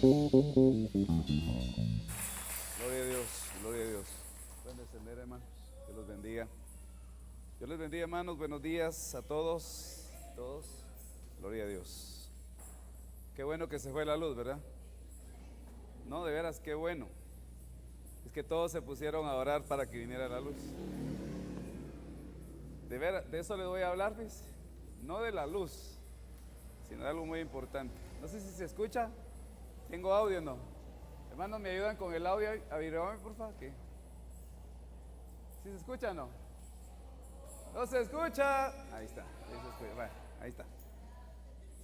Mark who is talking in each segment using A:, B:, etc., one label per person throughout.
A: Gloria a Dios, gloria a Dios. Pueden descender, hermanos. Dios los bendiga. Dios les bendiga, hermanos. Buenos días a todos. Todos. Gloria a Dios. Qué bueno que se fue la luz, ¿verdad? No, de veras, qué bueno. Es que todos se pusieron a orar para que viniera la luz. De veras, de eso les voy a hablar, ¿ves? No de la luz, sino de algo muy importante. No sé si se escucha. ¿Tengo audio o no? Hermanos, ¿me ayudan con el audio? Avírenme, por favor. ¿Qué? ¿Sí se escucha o no? ¿No se escucha? Ahí está, ahí se escucha. Bueno, ahí está.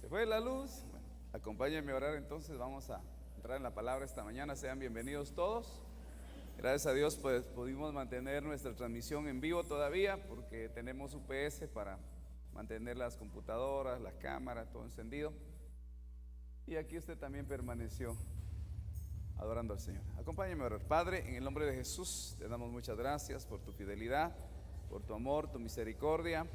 A: ¿Se fue la luz? Bueno, acompáñenme a orar entonces. Vamos a entrar en la palabra esta mañana. Sean bienvenidos todos. Gracias a Dios pues pudimos mantener nuestra transmisión en vivo todavía, porque tenemos UPS para mantener las computadoras, la cámara, todo encendido. Y aquí usted también permaneció adorando al Señor. Acompáñeme a orar. Padre, en el nombre de Jesús te damos muchas gracias por tu fidelidad, por tu amor, tu misericordia.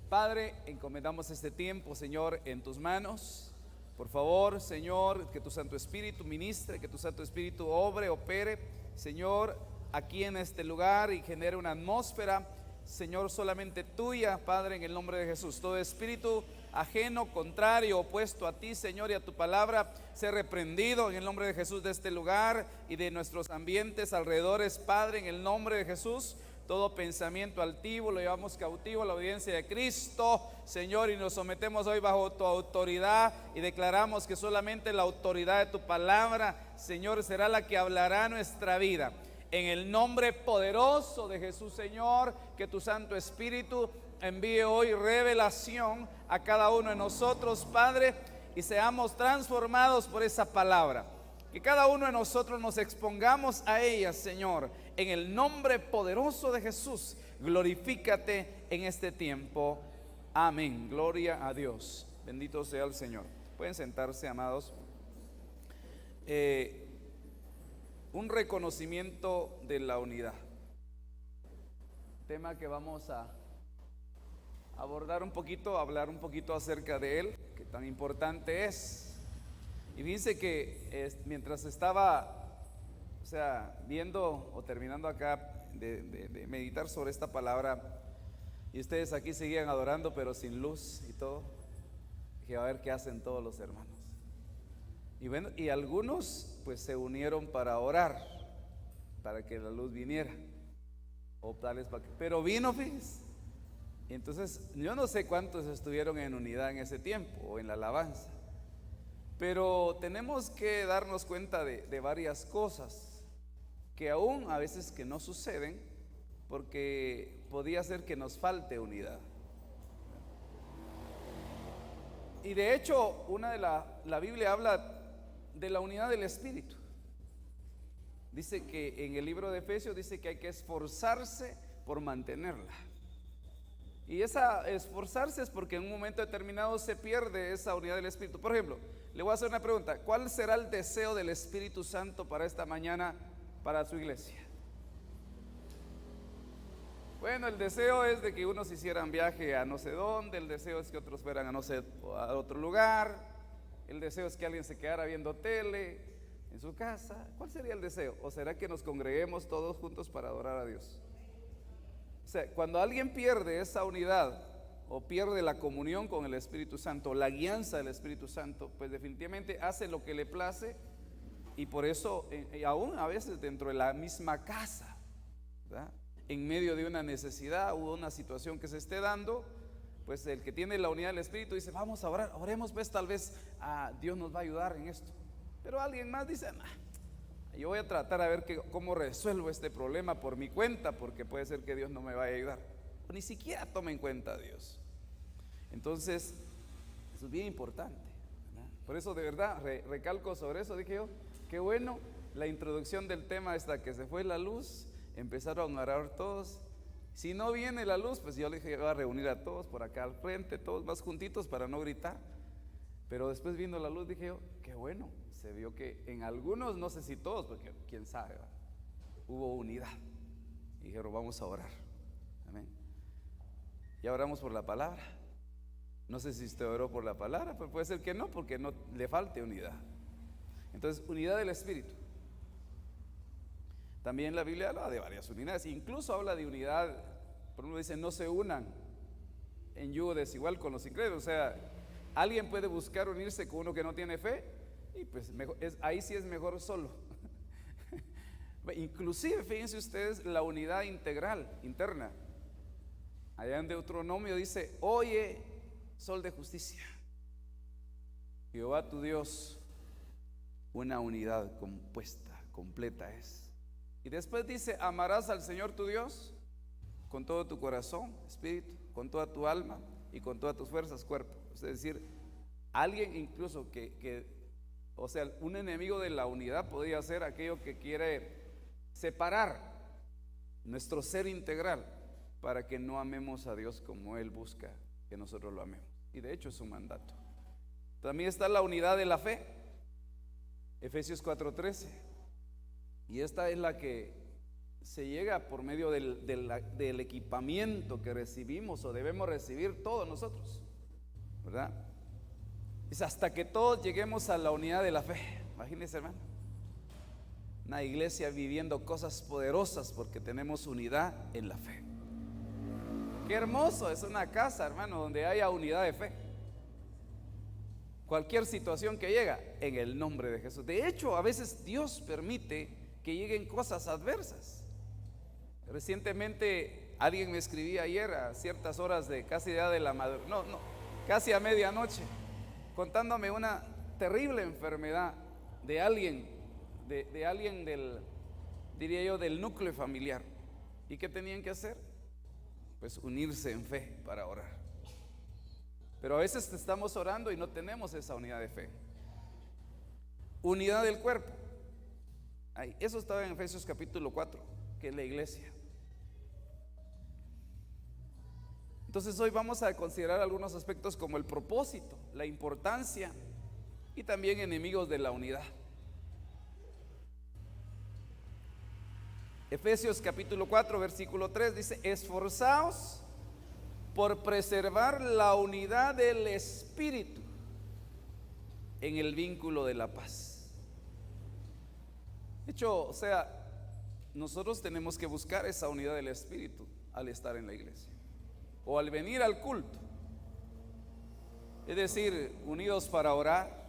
A: Padre, encomendamos este tiempo, Señor, en tus manos. Por favor, Señor, que tu Santo Espíritu ministre, que tu Santo Espíritu obre, opere, Señor, aquí en este lugar, y genere una atmósfera, Señor, solamente tuya, Padre, en el nombre de Jesús. Todo espíritu ajeno, contrario, opuesto a ti, Señor, y a tu palabra, sea reprendido en el nombre de Jesús de este lugar y de nuestros ambientes alrededores, Padre, en el nombre de Jesús. Todo pensamiento altivo lo llevamos cautivo a la obediencia de Cristo, Señor, y nos sometemos hoy bajo tu autoridad y declaramos que solamente la autoridad de tu palabra, Señor, será la que hablará nuestra vida. En el nombre poderoso de Jesús, Señor, que tu Santo Espíritu envíe hoy revelación a cada uno de nosotros, Padre, y seamos transformados por esa palabra. Que cada uno de nosotros nos expongamos a ella, Señor, en el nombre poderoso de Jesús. Glorifícate en este tiempo. Amén. Gloria a Dios. Bendito sea el Señor. Pueden sentarse, amados. Un reconocimiento de la unidad. Tema que vamos a abordar un poquito, hablar un poquito acerca de él, que tan importante es. Y fíjense que mientras estaba, viendo o terminando acá de meditar sobre esta palabra, y ustedes aquí seguían adorando pero sin luz y todo, dije, a ver qué hacen todos los hermanos. Y bueno, y algunos pues se unieron para orar, para que la luz viniera, pero vino, fíjense. Y entonces yo no sé cuántos estuvieron en unidad en ese tiempo o en la alabanza, pero tenemos que darnos cuenta de varias cosas que aún a veces que no suceden, porque podía ser que nos falte unidad. Y de hecho la Biblia habla de la unidad del Espíritu. Dice que en el libro de Efesios dice que hay que esforzarse por mantenerla. Y esa esforzarse es porque en un momento determinado se pierde esa unidad del Espíritu. Por ejemplo, le voy a hacer una pregunta. ¿Cuál será el deseo del Espíritu Santo para esta mañana, para su iglesia? Bueno, el deseo es de que unos hicieran viaje a no sé dónde. El deseo es que otros fueran a no sé, a otro lugar. El deseo es que alguien se quedara viendo tele en su casa. ¿Cuál sería el deseo? ¿O será que nos congreguemos todos juntos para adorar a Dios? O sea, cuando alguien pierde esa unidad o pierde la comunión con el Espíritu Santo, la guianza del Espíritu Santo, pues definitivamente hace lo que le place. Y por eso, aún a veces dentro de la misma casa, ¿verdad?, en medio de una necesidad o una situación que se esté dando, pues el que tiene la unidad del Espíritu dice, vamos a orar, oremos, pues tal vez Dios nos va a ayudar en esto. Pero alguien más dice, nah, yo voy a tratar a ver cómo resuelvo este problema por mi cuenta, porque puede ser que Dios no me vaya a ayudar. O ni siquiera tome en cuenta a Dios. Entonces, eso es bien importante, ¿verdad? Por eso de verdad recalco sobre eso. Dije yo, qué bueno la introducción del tema hasta que se fue la luz, empezaron a orar todos. Si no viene la luz, pues yo le dije, voy a reunir a todos por acá al frente, todos más juntitos para no gritar. Pero después viendo la luz dije yo, qué bueno. Se vio que en algunos, no sé si todos, porque quién sabe, ¿verdad?, hubo unidad. Y dijeron, vamos a orar. Amén. Ya oramos por la palabra. No sé si usted oró por la palabra, pero puede ser que no, porque no le falte unidad. Entonces, unidad del Espíritu. También la Biblia habla de varias unidades, incluso habla de unidad, por ejemplo dice, no se unan en yugo desigual con los incrédulos. O sea, alguien puede buscar unirse con uno que no tiene fe, y pues ahí sí es mejor solo. Inclusive, fíjense ustedes, la unidad integral, interna. Allá en Deuteronomio dice, oye, sol de justicia, Jehová tu Dios, una unidad compuesta, completa es. Y después dice, amarás al Señor tu Dios con todo tu corazón, espíritu, con toda tu alma y con todas tus fuerzas, cuerpo. Es decir, alguien incluso o sea, un enemigo de la unidad podría ser aquello que quiere separar nuestro ser integral para que no amemos a Dios como Él busca que nosotros lo amemos. Y de hecho es un mandato. También está la unidad de la fe, Efesios 4:13. Y esta es la que se llega por medio del equipamiento que recibimos o debemos recibir todos nosotros, ¿verdad? Es hasta que todos lleguemos a la unidad de la fe. Imagínense, hermano, una iglesia viviendo cosas poderosas porque tenemos unidad en la fe. Qué hermoso es una casa, hermano, donde haya unidad de fe. Cualquier situación que llega, en el nombre de Jesús. De hecho, a veces Dios permite que lleguen cosas adversas. Recientemente alguien me escribía ayer a ciertas horas de casi de la madrugada, casi a medianoche, contándome una terrible enfermedad de alguien, de alguien diría yo, del núcleo familiar. ¿Y qué tenían que hacer? Pues unirse en fe para orar. Pero a veces estamos orando y no tenemos esa unidad de fe. Unidad del cuerpo. Eso estaba en Efesios capítulo 4, que es la iglesia. Entonces hoy vamos a considerar algunos aspectos como el propósito, la importancia y también enemigos de la unidad. Efesios capítulo 4 versículo 3 dice, esforzaos por preservar la unidad del Espíritu en el vínculo de la paz. De hecho, o sea, nosotros tenemos que buscar esa unidad del Espíritu al estar en la iglesia o al venir al culto. Es decir, unidos para orar.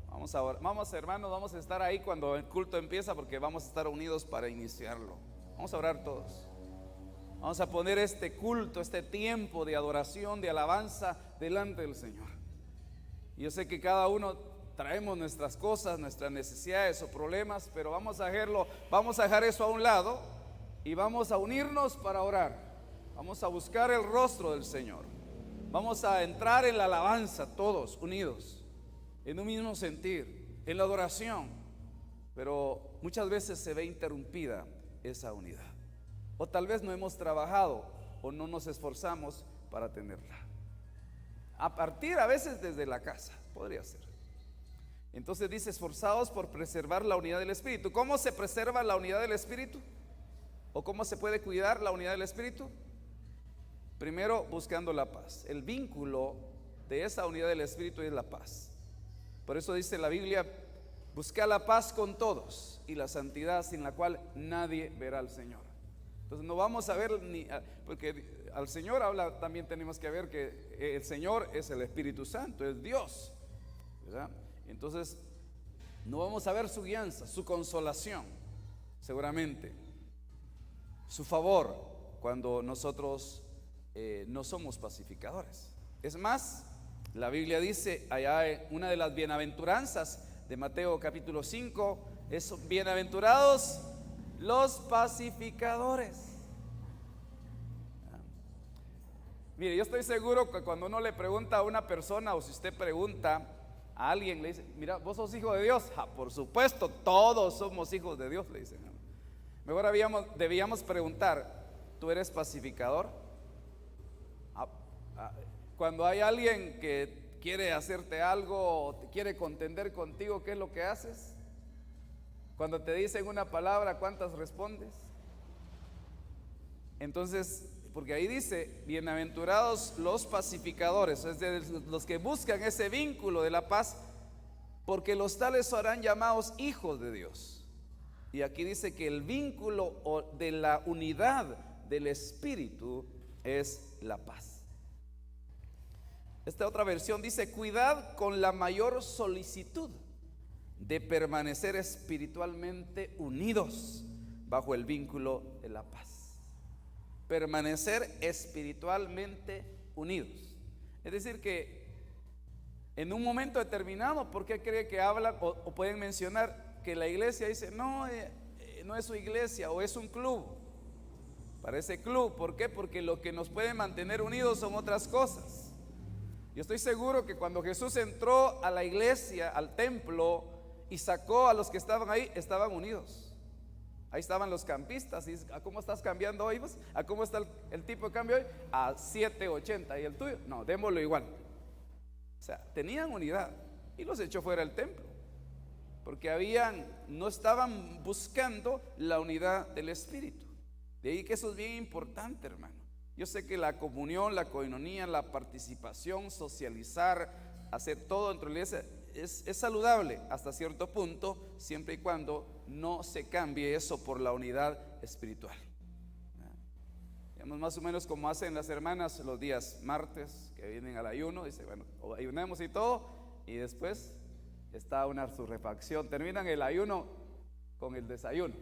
A: Vamos, hermanos, vamos a estar ahí cuando el culto empieza porque vamos a estar unidos para iniciarlo. Vamos a orar todos. Vamos a poner este culto, este tiempo de adoración, de alabanza delante del Señor. Yo sé que cada uno traemos nuestras cosas, nuestras necesidades o problemas, pero vamos a dejar eso a un lado y vamos a unirnos para orar. Vamos a buscar el rostro del Señor. Vamos a entrar en la alabanza todos unidos, en un mismo sentir, en la adoración. Pero muchas veces se ve interrumpida esa unidad. O tal vez no hemos trabajado o no nos esforzamos para tenerla. A partir a veces desde la casa, podría ser. Entonces dice, esforzados por preservar la unidad del Espíritu. ¿Cómo se preserva la unidad del Espíritu? ¿O cómo se puede cuidar la unidad del Espíritu? Primero, buscando la paz. El vínculo de esa unidad del Espíritu es la paz. Por eso dice la Biblia, busca la paz con todos y la santidad sin la cual nadie verá al Señor. Entonces no vamos a ver porque al Señor también tenemos que ver que el Señor es el Espíritu Santo, es Dios, ¿verdad? Entonces no vamos a ver su guianza, su consolación, seguramente, su favor cuando nosotros no somos pacificadores. Es más, la Biblia dice allá en una de las bienaventuranzas de Mateo capítulo 5, es bienaventurados los pacificadores. Mire, yo estoy seguro que cuando uno le pregunta a una persona, o si usted pregunta a alguien, le dice, mira, ¿vos sos hijo de Dios? Por supuesto, todos somos hijos de Dios, le dicen. Mejor debíamos preguntar, ¿tú eres pacificador? Cuando hay alguien que quiere hacerte algo o quiere contender contigo, ¿qué es lo que haces? Cuando te dicen una palabra, ¿cuántas respondes? Entonces, porque ahí dice, bienaventurados los pacificadores, es decir, los que buscan ese vínculo de la paz porque los tales serán llamados hijos de Dios. Y aquí dice que el vínculo de la unidad del Espíritu es la paz. Esta otra versión dice: cuidad con la mayor solicitud de permanecer espiritualmente unidos bajo el vínculo de la paz. Permanecer espiritualmente unidos. Es decir que en un momento determinado, ¿por qué cree que hablan o pueden mencionar que la iglesia dice no, no es su iglesia o es un club? Parece club. ¿Por qué? Porque lo que nos puede mantener unidos son otras cosas. Yo estoy seguro que cuando Jesús entró a la iglesia, al templo, y sacó a los que estaban ahí, estaban unidos. Ahí estaban los campistas. Y ¿a cómo estás cambiando hoy? Pues, ¿a cómo está el tipo de cambio hoy? A 7.80. ¿Y el tuyo? No, démoslo igual. O sea, tenían unidad y los echó fuera del templo porque no estaban buscando la unidad del Espíritu. De ahí que eso es bien importante, hermano. Yo sé que la comunión, la coinonía, la participación, socializar, hacer todo dentro de la iglesia es saludable hasta cierto punto, siempre y cuando no se cambie eso por la unidad espiritual. Digamos, más o menos como hacen las hermanas los días martes que vienen al ayuno. Dice, bueno, ayunemos y todo, y después está una surrefacción. Terminan el ayuno con el desayuno.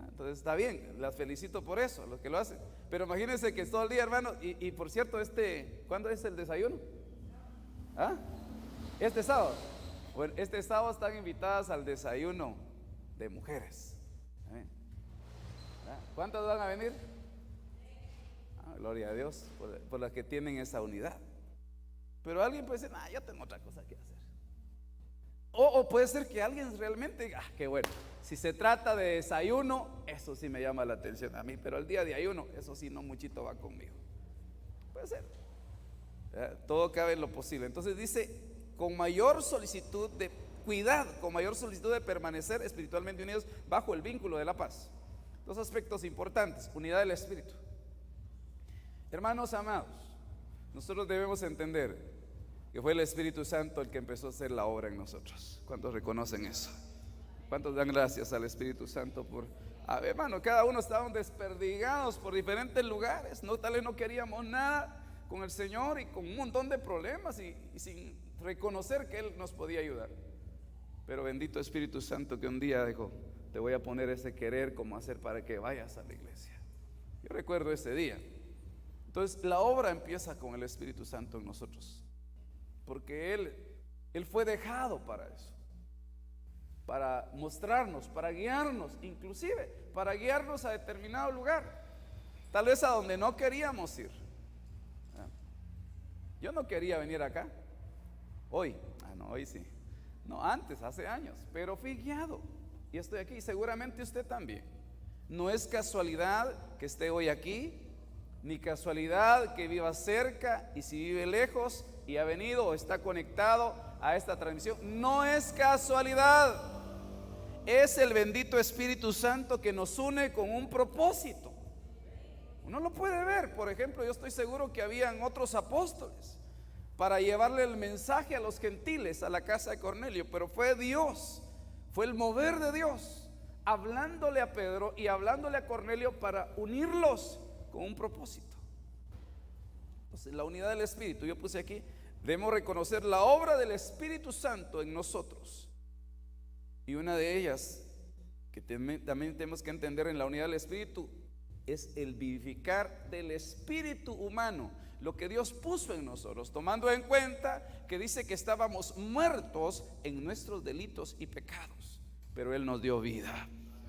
A: Entonces está bien, las felicito por eso, los que lo hacen. Pero imagínense que es todo el día, hermano. Y por cierto, ¿cuándo es el desayuno? ¿Ah? Este sábado. Bueno, este sábado están invitadas al desayuno de mujeres. ¿Cuántas van a venir? Gloria a Dios por las que tienen esa unidad. Pero alguien puede decir, yo tengo otra cosa que hacer. O puede ser que alguien realmente diga, qué bueno, si se trata de desayuno, eso sí me llama la atención a mí, pero el día de ayuno, eso sí no muchito va conmigo. Puede ser. Todo cabe en lo posible. Entonces dice, con mayor solicitud de cuidado, con mayor solicitud de permanecer espiritualmente unidos bajo el vínculo de la paz. Dos aspectos importantes: unidad del Espíritu. Hermanos amados, nosotros debemos entender que fue el Espíritu Santo el que empezó a hacer la obra en nosotros. ¿Cuántos reconocen eso? ¿Cuántos dan gracias al Espíritu Santo por... hermano, cada uno estábamos desperdigados por diferentes lugares, tal vez no queríamos nada con el Señor y con un montón de problemas y sin reconocer que Él nos podía ayudar. Pero bendito Espíritu Santo que un día dijo, te voy a poner ese querer como hacer para que vayas a la iglesia. Yo recuerdo ese día. Entonces la obra empieza con el Espíritu Santo en nosotros, porque Él fue dejado para eso, para mostrarnos, para guiarnos, inclusive para guiarnos a determinado lugar, tal vez a donde no queríamos ir. Yo no quería venir acá hoy, hoy sí, no, antes, hace años, pero fui guiado y estoy aquí. Seguramente usted también. No es casualidad que esté hoy aquí, ni casualidad que viva cerca, y si vive lejos y ha venido o está conectado a esta transmisión, no es casualidad. Es el bendito Espíritu Santo que nos une con un propósito. Uno lo puede ver. Por ejemplo, yo estoy seguro que habían otros apóstoles para llevarle el mensaje a los gentiles, a la casa de Cornelio, pero fue Dios, fue el mover de Dios hablándole a Pedro y hablándole a Cornelio para unirlos con un propósito. Entonces, la unidad del Espíritu, yo puse aquí, debemos reconocer la obra del Espíritu Santo en nosotros. Y una de ellas que también tenemos que entender en la unidad del Espíritu es el vivificar del espíritu humano, lo que Dios puso en nosotros, tomando en cuenta que dice que estábamos muertos en nuestros delitos y pecados, pero Él nos dio vida.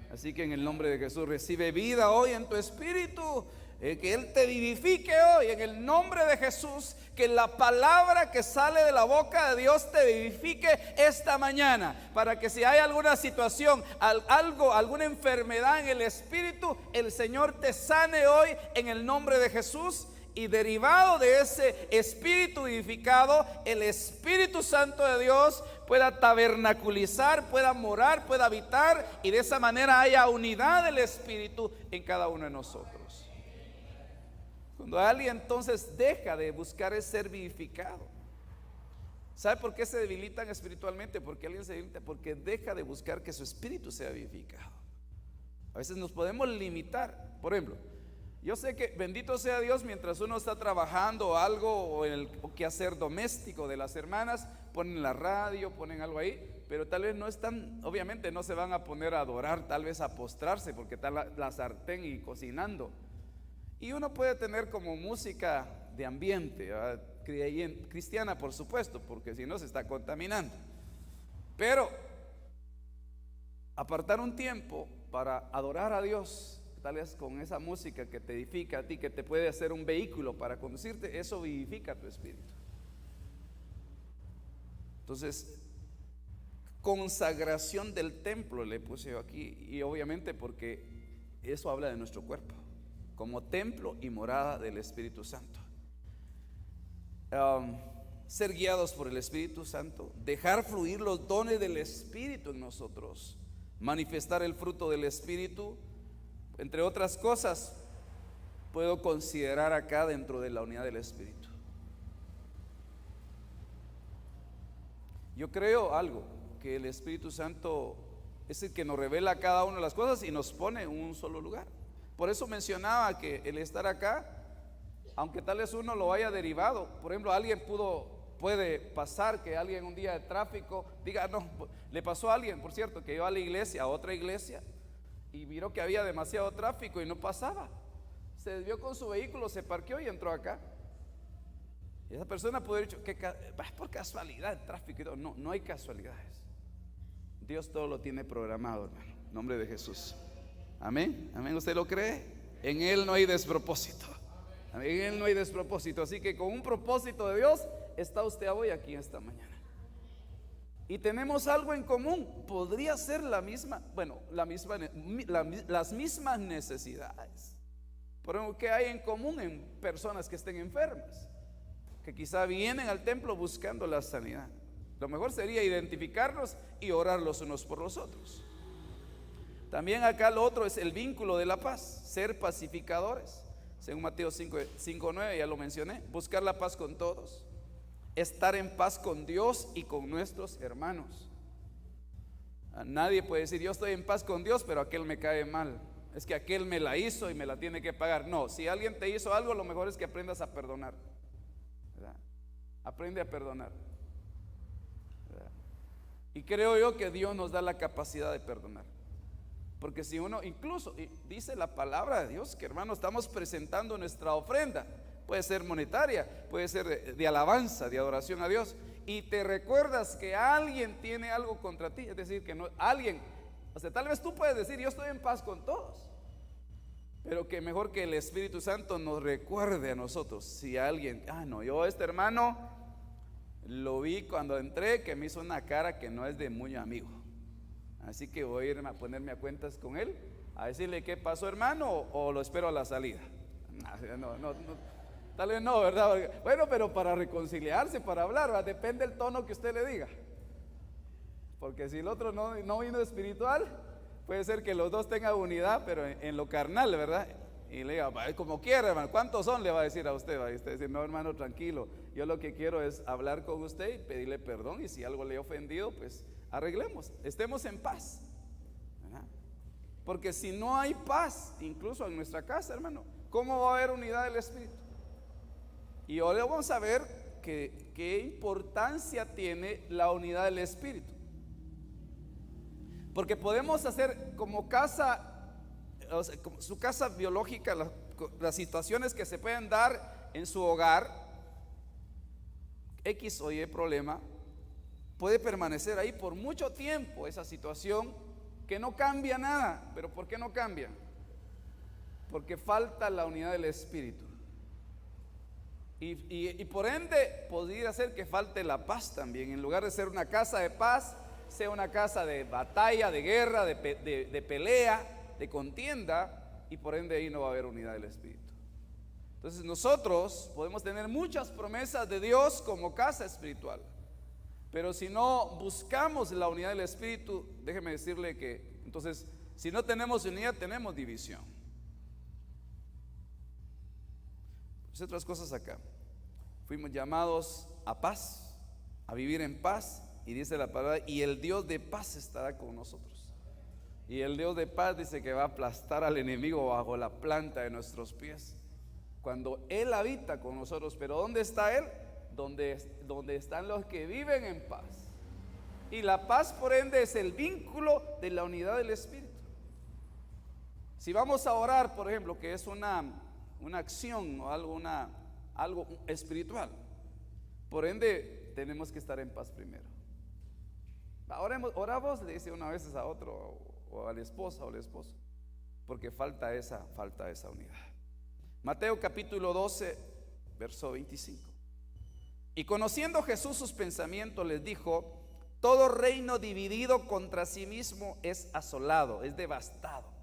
A: Así que en el nombre de Jesús recibe vida hoy en tu espíritu, que Él te vivifique hoy en el nombre de Jesús, que la palabra que sale de la boca de Dios te vivifique esta mañana, para que si hay alguna situación, alguna enfermedad en el espíritu, el Señor te sane hoy en el nombre de Jesús. Y derivado de ese espíritu vivificado, el Espíritu Santo de Dios pueda tabernaculizar, pueda morar, pueda habitar, y de esa manera haya unidad del espíritu en cada uno de nosotros. Cuando alguien entonces deja de buscar el ser vivificado, ¿Sabe por qué se debilitan espiritualmente? Porque alguien se debilita, porque deja de buscar que su espíritu sea vivificado. A veces nos podemos limitar. Por ejemplo, yo sé que bendito sea Dios, mientras uno está trabajando algo o en el quehacer doméstico de las hermanas, ponen la radio, ponen algo ahí, pero tal vez no están, obviamente no se van a poner a adorar, tal vez a postrarse, porque está la sartén y cocinando. Y uno puede tener como música de ambiente, ¿verdad? Cristiana, por supuesto, porque si no se está contaminando. Pero apartar un tiempo para adorar a Dios, tal vez con esa música que te edifica a ti, que te puede hacer un vehículo para conducirte, eso vivifica tu espíritu. Entonces, consagración del templo le puse yo aquí, y obviamente porque eso habla de nuestro cuerpo como templo y morada del Espíritu Santo. Ser guiados por el Espíritu Santo, dejar fluir los dones del Espíritu en nosotros, manifestar el fruto del Espíritu, entre otras cosas, puedo considerar acá dentro de la unidad del Espíritu. Yo creo algo, que el Espíritu Santo es el que nos revela cada una de las cosas y nos pone en un solo lugar. Por eso mencionaba que el estar acá, aunque tal vez uno lo haya derivado, por ejemplo, alguien puede pasar que alguien un día de tráfico diga, no, le pasó a alguien, por cierto, que iba a la iglesia, a otra iglesia, y miró que había demasiado tráfico y no pasaba. Se desvió con su vehículo, se parqueó y entró acá. Y esa persona puede haber dicho que es por casualidad el tráfico. No, no hay casualidades. Dios todo lo tiene programado, hermano, en nombre de Jesús. Amén, amén. ¿Usted lo cree? En Él no hay despropósito. En Él no hay despropósito. Así que con un propósito de Dios está usted hoy aquí esta mañana. Y tenemos algo en común. Podría ser las mismas necesidades. Pero ¿qué hay en común en personas que estén enfermas? Que quizá vienen al templo buscando la sanidad. Lo mejor sería identificarlos y orar los unos por los otros. También acá lo otro es el vínculo de la paz, ser pacificadores. Según Mateo 5:9, ya lo mencioné, buscar la paz con todos, estar en paz con Dios y con nuestros hermanos. Nadie puede decir yo estoy en paz con Dios, pero aquel me cae mal. Es que aquel me la hizo y me la tiene que pagar. No, si alguien te hizo algo, lo mejor es que aprendas a perdonar, ¿verdad? Aprende a perdonar, ¿verdad? Y creo yo que Dios nos da la capacidad de perdonar. Porque si uno, incluso dice la palabra de Dios, que hermano, estamos presentando nuestra ofrenda, puede ser monetaria, puede ser de alabanza, de adoración a Dios, y te recuerdas que alguien tiene algo contra ti, es decir, que no, alguien, o sea, tal vez tú puedes decir yo estoy en paz con todos, pero que mejor que el Espíritu Santo nos recuerde a nosotros, si alguien, no, yo este hermano lo vi cuando entré que me hizo una cara que no es de muy amigo. Así que voy a ir a ponerme a cuentas con él, a decirle qué pasó, hermano, o lo espero a la salida. No, tal vez no, ¿verdad? Bueno, pero para reconciliarse, para hablar, ¿verdad? Depende del tono que usted le diga. Porque si el otro no vino espiritual, puede ser que los dos tengan unidad, pero en lo carnal, ¿verdad? Y le diga, como quiera, hermano, ¿cuántos son? Le va a decir a usted, ¿va? Y usted dice, no, hermano, tranquilo, yo lo que quiero es hablar con usted y pedirle perdón, y si algo le he ofendido, pues arreglemos, estemos en paz, ¿verdad? Porque si no hay paz, incluso en nuestra casa, hermano, ¿cómo va a haber unidad del Espíritu? Y ahora vamos a ver qué importancia tiene la unidad del Espíritu. Porque podemos hacer como casa, o sea, como su casa biológica, las situaciones que se pueden dar en su hogar, X o Y problema, puede permanecer ahí por mucho tiempo esa situación que no cambia nada. ¿Pero por qué no cambia? Porque falta la unidad del Espíritu. Y por ende podría ser que falte la paz también. En lugar de ser una casa de paz, sea una casa de batalla, de guerra, de pelea, de contienda, y por ende ahí no va a haber unidad del Espíritu. Entonces nosotros podemos tener muchas promesas de Dios como casa espiritual, pero si no buscamos la unidad del Espíritu, déjeme decirle que entonces si no tenemos unidad, tenemos división. Pues otras cosas acá. Fuimos llamados a paz, a vivir en paz. Y dice la palabra, y el Dios de paz estará con nosotros. Y el Dios de paz dice que va a aplastar al enemigo bajo la planta de nuestros pies, cuando Él habita con nosotros. Pero ¿dónde está Él? Donde están los que viven en paz. Y la paz, por ende, es el vínculo de la unidad del Espíritu. Si vamos a orar, por ejemplo, que es una acción o algo espiritual, por ende tenemos que estar en paz primero. Oramos, le dice una vez a otro, o a la esposa o al esposo, porque falta esa unidad. Mateo capítulo 12, verso 25. Y conociendo Jesús sus pensamientos, les dijo: todo reino dividido contra sí mismo es asolado, es devastado.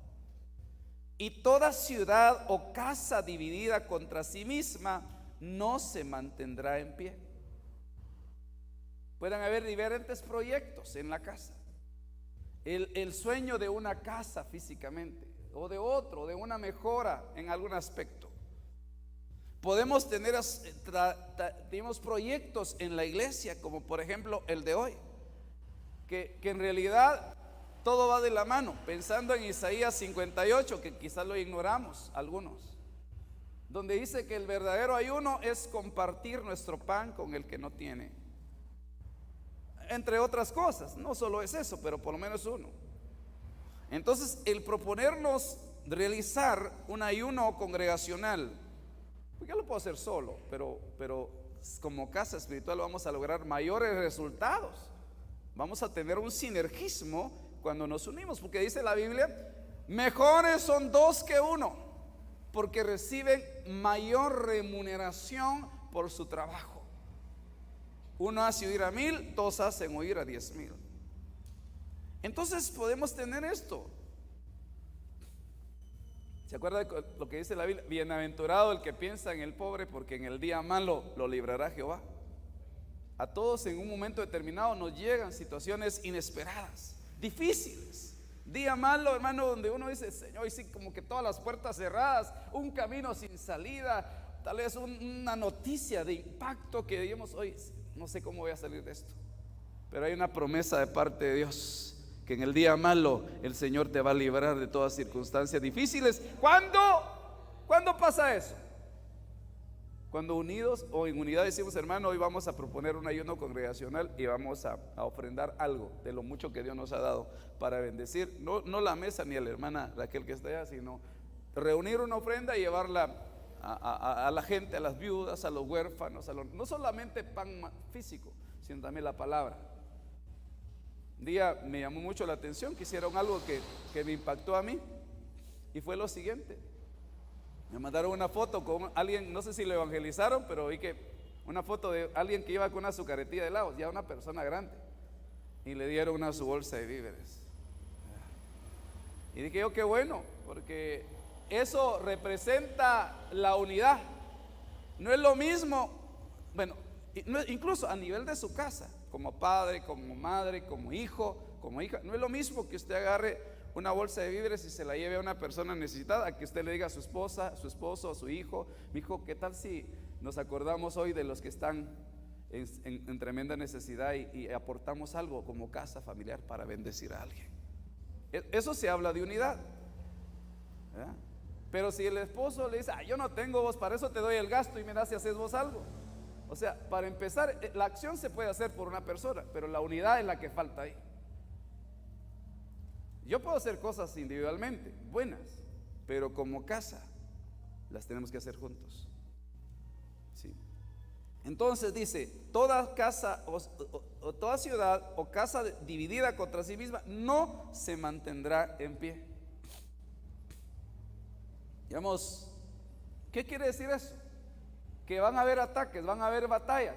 A: Y toda ciudad o casa dividida contra sí misma no se mantendrá en pie. Pueden haber diferentes proyectos en la casa. El sueño de una casa físicamente, o de otro, de una mejora en algún aspecto. Podemos tener tenemos proyectos en la iglesia, como por ejemplo el de hoy, que en realidad todo va de la mano. Pensando en Isaías 58, que quizás lo ignoramos algunos, donde dice que el verdadero ayuno es compartir nuestro pan con el que no tiene. Entre otras cosas, no solo es eso, pero por lo menos uno. Entonces, el proponernos realizar un ayuno congregacional, pues yo lo puedo hacer solo, pero como casa espiritual vamos a lograr mayores resultados. Vamos a tener un sinergismo cuando nos unimos, porque dice la Biblia: mejores son dos que uno, porque reciben mayor remuneración por su trabajo. Uno hace huir a 1000, dos hacen huir a 10,000. Entonces podemos tener esto. ¿Se acuerda de lo que dice la Biblia? Bienaventurado el que piensa en el pobre, porque en el día malo lo librará Jehová. A todos en un momento determinado nos llegan situaciones inesperadas, difíciles. Día malo, hermano, donde uno dice: Señor, y sí, como que todas las puertas cerradas, un camino sin salida, tal vez una noticia de impacto que digamos: hoy no sé cómo voy a salir de esto. Pero hay una promesa de parte de Dios, que en el día malo el Señor te va a librar de todas circunstancias difíciles. ¿Cuándo pasa eso? Cuando unidos o en unidad decimos: hermano, hoy vamos a proponer un ayuno congregacional y vamos a ofrendar algo de lo mucho que Dios nos ha dado para bendecir, no la mesa ni a la hermana Raquel que está allá, sino reunir una ofrenda y llevarla a la gente, a las viudas, a los huérfanos, no solamente pan físico, sino también la palabra. Un día me llamó mucho la atención que hicieron algo que me impactó a mí, y fue lo siguiente. Me mandaron una foto con alguien, no sé si lo evangelizaron, pero vi que una foto de alguien que iba con una azucaretilla de helados, ya una persona grande, y le dieron su bolsa de víveres. Y dije yo: qué bueno, porque eso representa la unidad. No es lo mismo, bueno, incluso a nivel de su casa, como padre, como madre, como hijo, como hija, no es lo mismo que usted agarre una bolsa de víveres y se la lleve a una persona necesitada, a que usted le diga a su esposa, su esposo, a su hijo: mi hijo, ¿qué tal si nos acordamos hoy de los que están en tremenda necesidad y aportamos algo como casa familiar para bendecir a alguien? Eso se habla de unidad, ¿verdad? Pero si el esposo le dice: yo no tengo, vos, para eso te doy el gasto y mira si haces vos algo. O sea, para empezar, la acción se puede hacer por una persona, pero la unidad es la que falta ahí. Yo puedo hacer cosas individualmente, buenas, pero como casa las tenemos que hacer juntos. ¿Sí? Entonces dice: toda casa o toda ciudad o casa dividida contra sí misma no se mantendrá en pie. Digamos, ¿qué quiere decir eso? Que van a haber ataques, van a haber batallas,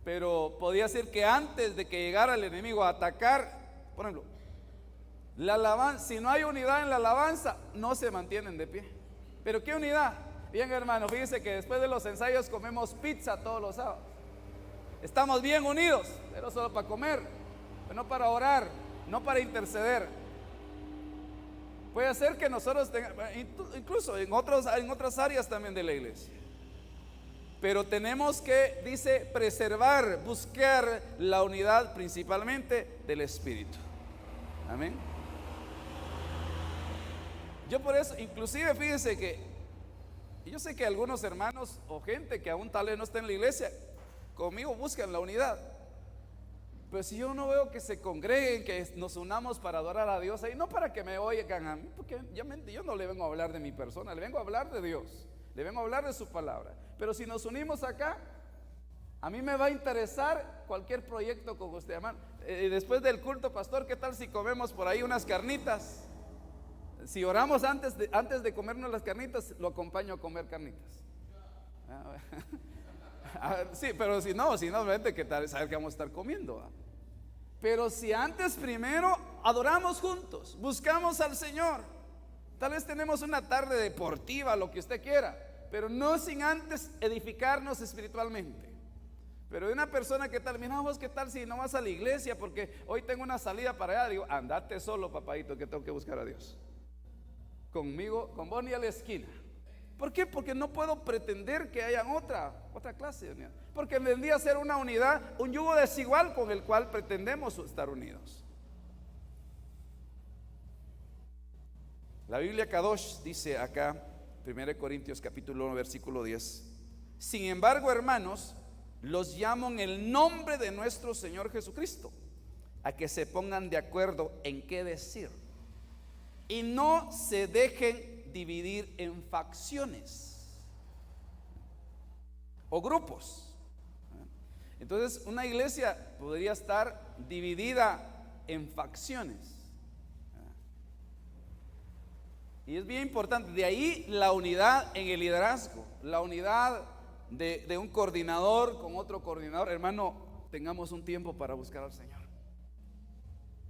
A: pero podría ser que antes de que llegara el enemigo a atacar, por ejemplo, la alabanza, si no hay unidad en la alabanza, no se mantienen de pie. ¿Pero qué unidad? Bien, hermano, fíjense que después de los ensayos comemos pizza todos los sábados. Estamos bien unidos, pero solo para comer, pero no para orar, no para interceder. Puede ser que nosotros tengamos, incluso en otras áreas también de la iglesia, Pero tenemos que, dice, preservar, buscar la unidad principalmente del Espíritu. Amén. Yo por eso, inclusive fíjense que yo sé que algunos hermanos o gente que aún tal vez no está en la iglesia, conmigo buscan la unidad. Pero si yo no veo que se congreguen, que nos unamos para adorar a Dios, y no para que me oigan a mí, porque yo no le vengo a hablar de mi persona, le vengo a hablar de Dios, le vengo a hablar de su palabra. Pero si nos unimos acá, a mí me va a interesar cualquier proyecto con usted, hermano. Después del culto, pastor, ¿qué tal si comemos por ahí unas carnitas? Si oramos antes de comernos las carnitas, lo acompaño a comer carnitas. Sí, pero si no, obviamente que tal, saber que vamos a estar comiendo. Pero si antes primero adoramos juntos, buscamos al Señor, tal vez tenemos una tarde deportiva, lo que usted quiera, pero no sin antes edificarnos espiritualmente. Pero de una persona que tal, mira vos, qué tal si no vas a la iglesia porque hoy tengo una salida para allá. Digo, andate solo, papadito, que tengo que buscar a Dios. Conmigo, con vos ni a la esquina. ¿Por qué? Porque no puedo pretender que haya otra clase de unidad. Porque vendría a ser una unidad, un yugo desigual con el cual pretendemos estar unidos. La Biblia Kadosh dice acá, 1 Corintios capítulo 1 versículo 10: sin embargo, hermanos, los llamo en el nombre de nuestro Señor Jesucristo, a que se pongan de acuerdo en qué decir, y no se dejen dividir en facciones o grupos. Entonces, una iglesia podría estar dividida en facciones. Y es bien importante, de ahí la unidad en el liderazgo, la unidad de un coordinador con otro coordinador. Hermano, tengamos un tiempo para buscar al Señor,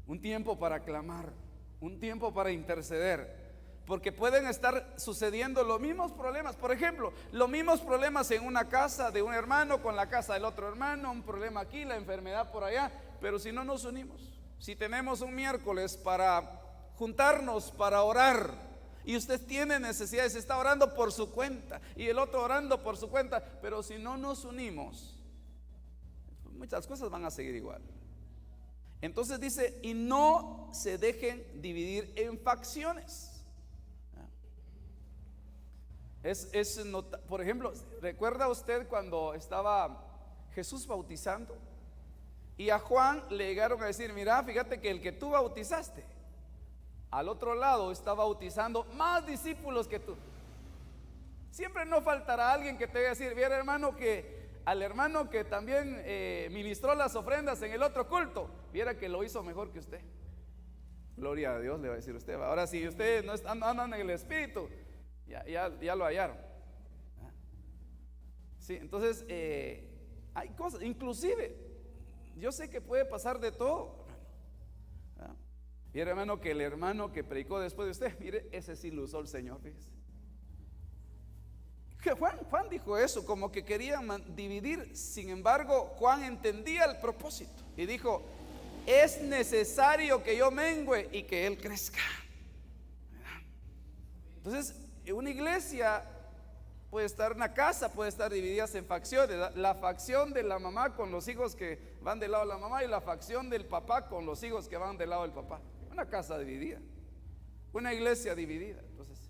A: un tiempo para clamar, un tiempo para interceder, porque pueden estar sucediendo los mismos problemas. Por ejemplo, los mismos problemas en una casa de un hermano con la casa del otro hermano, un problema aquí, la enfermedad por allá. Pero si no nos unimos, si tenemos un miércoles para juntarnos para orar, y usted tiene necesidades, está orando por su cuenta y el otro orando por su cuenta, pero si no nos unimos, muchas cosas van a seguir igual. Entonces dice, y no se dejen dividir en facciones. Por ejemplo, ¿recuerda usted cuando estaba Jesús bautizando? Y a Juan le llegaron a decir, mira, fíjate que el que tú bautizaste, al otro lado está bautizando más discípulos que tú. Siempre no faltará alguien que te vaya a decir, mira hermano, que al hermano que también ministró las ofrendas en el otro culto, viera que lo hizo mejor que usted. Gloria a Dios, le va a decir usted. Ahora si usted no anda en el Espíritu, ya lo hallaron. Sí, entonces hay cosas, inclusive yo sé que puede pasar de todo. Mire hermano, que el hermano que predicó después de usted, mire, ese sí lo usó el Señor, fíjese. Que Juan dijo eso, como que querían dividir. Sin embargo, Juan entendía el propósito y dijo, es necesario que yo mengüe y que él crezca. Entonces, una iglesia puede estar, una casa puede estar dividida en facciones. La facción de la mamá con los hijos que van del lado de la mamá, y la facción del papá con los hijos que van del lado del papá. Una casa dividida, una iglesia dividida. Entonces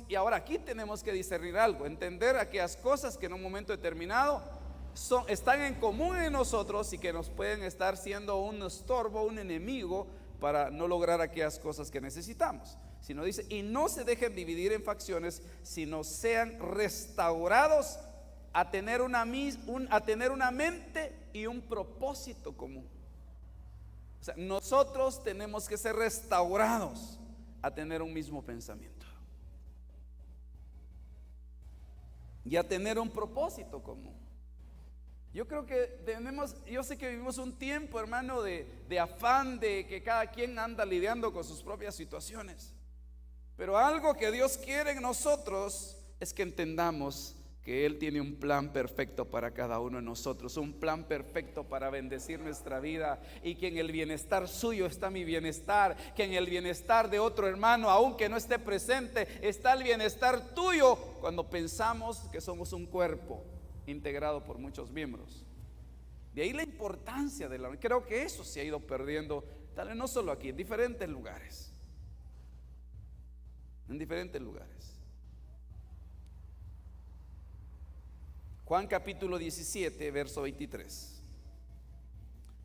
A: y ahora aquí tenemos que discernir algo, entender aquellas cosas que en un momento determinado están en común en nosotros y que nos pueden estar siendo un estorbo, un enemigo para no lograr aquellas cosas que necesitamos. Sino dice, y no se dejen dividir en facciones, sino sean restaurados a tener una mente y un propósito común. O sea, nosotros tenemos que ser restaurados a tener un mismo pensamiento y a tener un propósito común. Yo creo que yo sé que vivimos un tiempo, hermano, de afán, de que cada quien anda lidiando con sus propias situaciones. Pero algo que Dios quiere en nosotros es que entendamos que Él tiene un plan perfecto para cada uno de nosotros, un plan perfecto para bendecir nuestra vida, y que en el bienestar suyo está mi bienestar, que en el bienestar de otro hermano, aunque no esté presente, está el bienestar tuyo cuando pensamos que somos un cuerpo. integrado por muchos miembros. De ahí la importancia de la unidad. Creo que eso se ha ido perdiendo, tal vez no solo aquí, en diferentes lugares. En diferentes lugares. Juan capítulo 17, verso 23.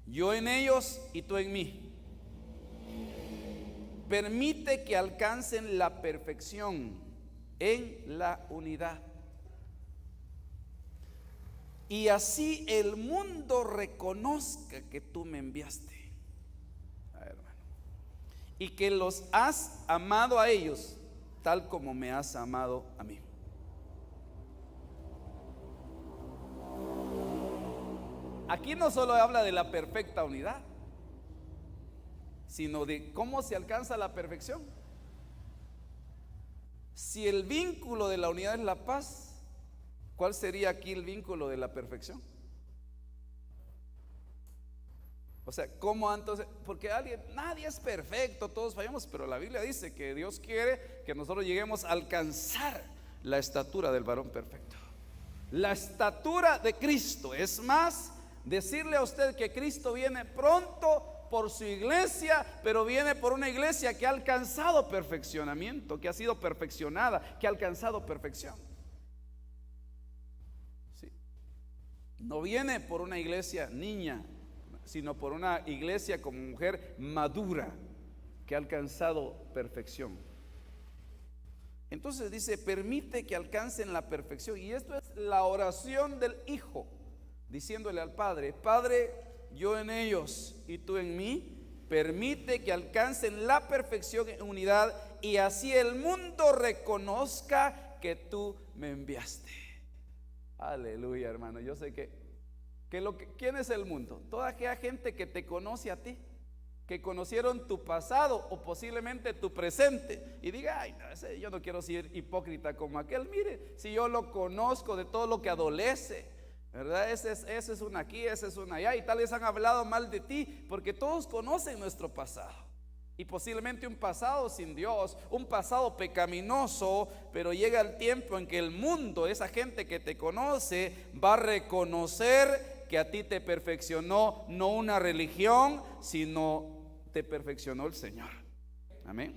A: Yo en ellos y tú en mí. Permite que alcancen la perfección en la unidad. Y así el mundo reconozca que tú me enviaste. Hermano. Y que los has amado a ellos, tal como me has amado a mí. Aquí no solo habla de la perfecta unidad, sino de cómo se alcanza la perfección. Si el vínculo de la unidad es la paz, ¿cuál sería aquí el vínculo de la perfección? O sea, ¿cómo entonces? Porque nadie es perfecto, todos fallamos, pero la Biblia dice que Dios quiere que nosotros lleguemos a alcanzar la estatura del varón perfecto. La estatura de Cristo. Es más, decirle a usted que Cristo viene pronto por su iglesia, pero viene por una iglesia que ha alcanzado perfeccionamiento, que ha sido perfeccionada, que ha alcanzado perfección. Sí. No viene por una iglesia niña, sino por una iglesia como mujer madura, que ha alcanzado perfección. Entonces dice, permite que alcancen la perfección. Y esto es la oración del Hijo, diciéndole al Padre: Padre, yo en ellos y tú en mí, permite que alcancen la perfección en unidad, y así el mundo reconozca que tú me enviaste. Aleluya, hermano. Yo sé ¿quién es el mundo? Toda aquella gente que te conoce a ti, que conocieron tu pasado o posiblemente tu presente, y diga: ay, no, yo no quiero ser hipócrita como aquel. Mire, si yo lo conozco de todo lo que adolece, ¿verdad? Ese es un aquí, ese es un allá, y tal vez han hablado mal de ti, porque todos conocen nuestro pasado, y posiblemente un pasado sin Dios, un pasado pecaminoso. Pero llega el tiempo en que el mundo, esa gente que te conoce, va a reconocer que a ti te perfeccionó no una religión, sino te perfeccionó el Señor. Amén.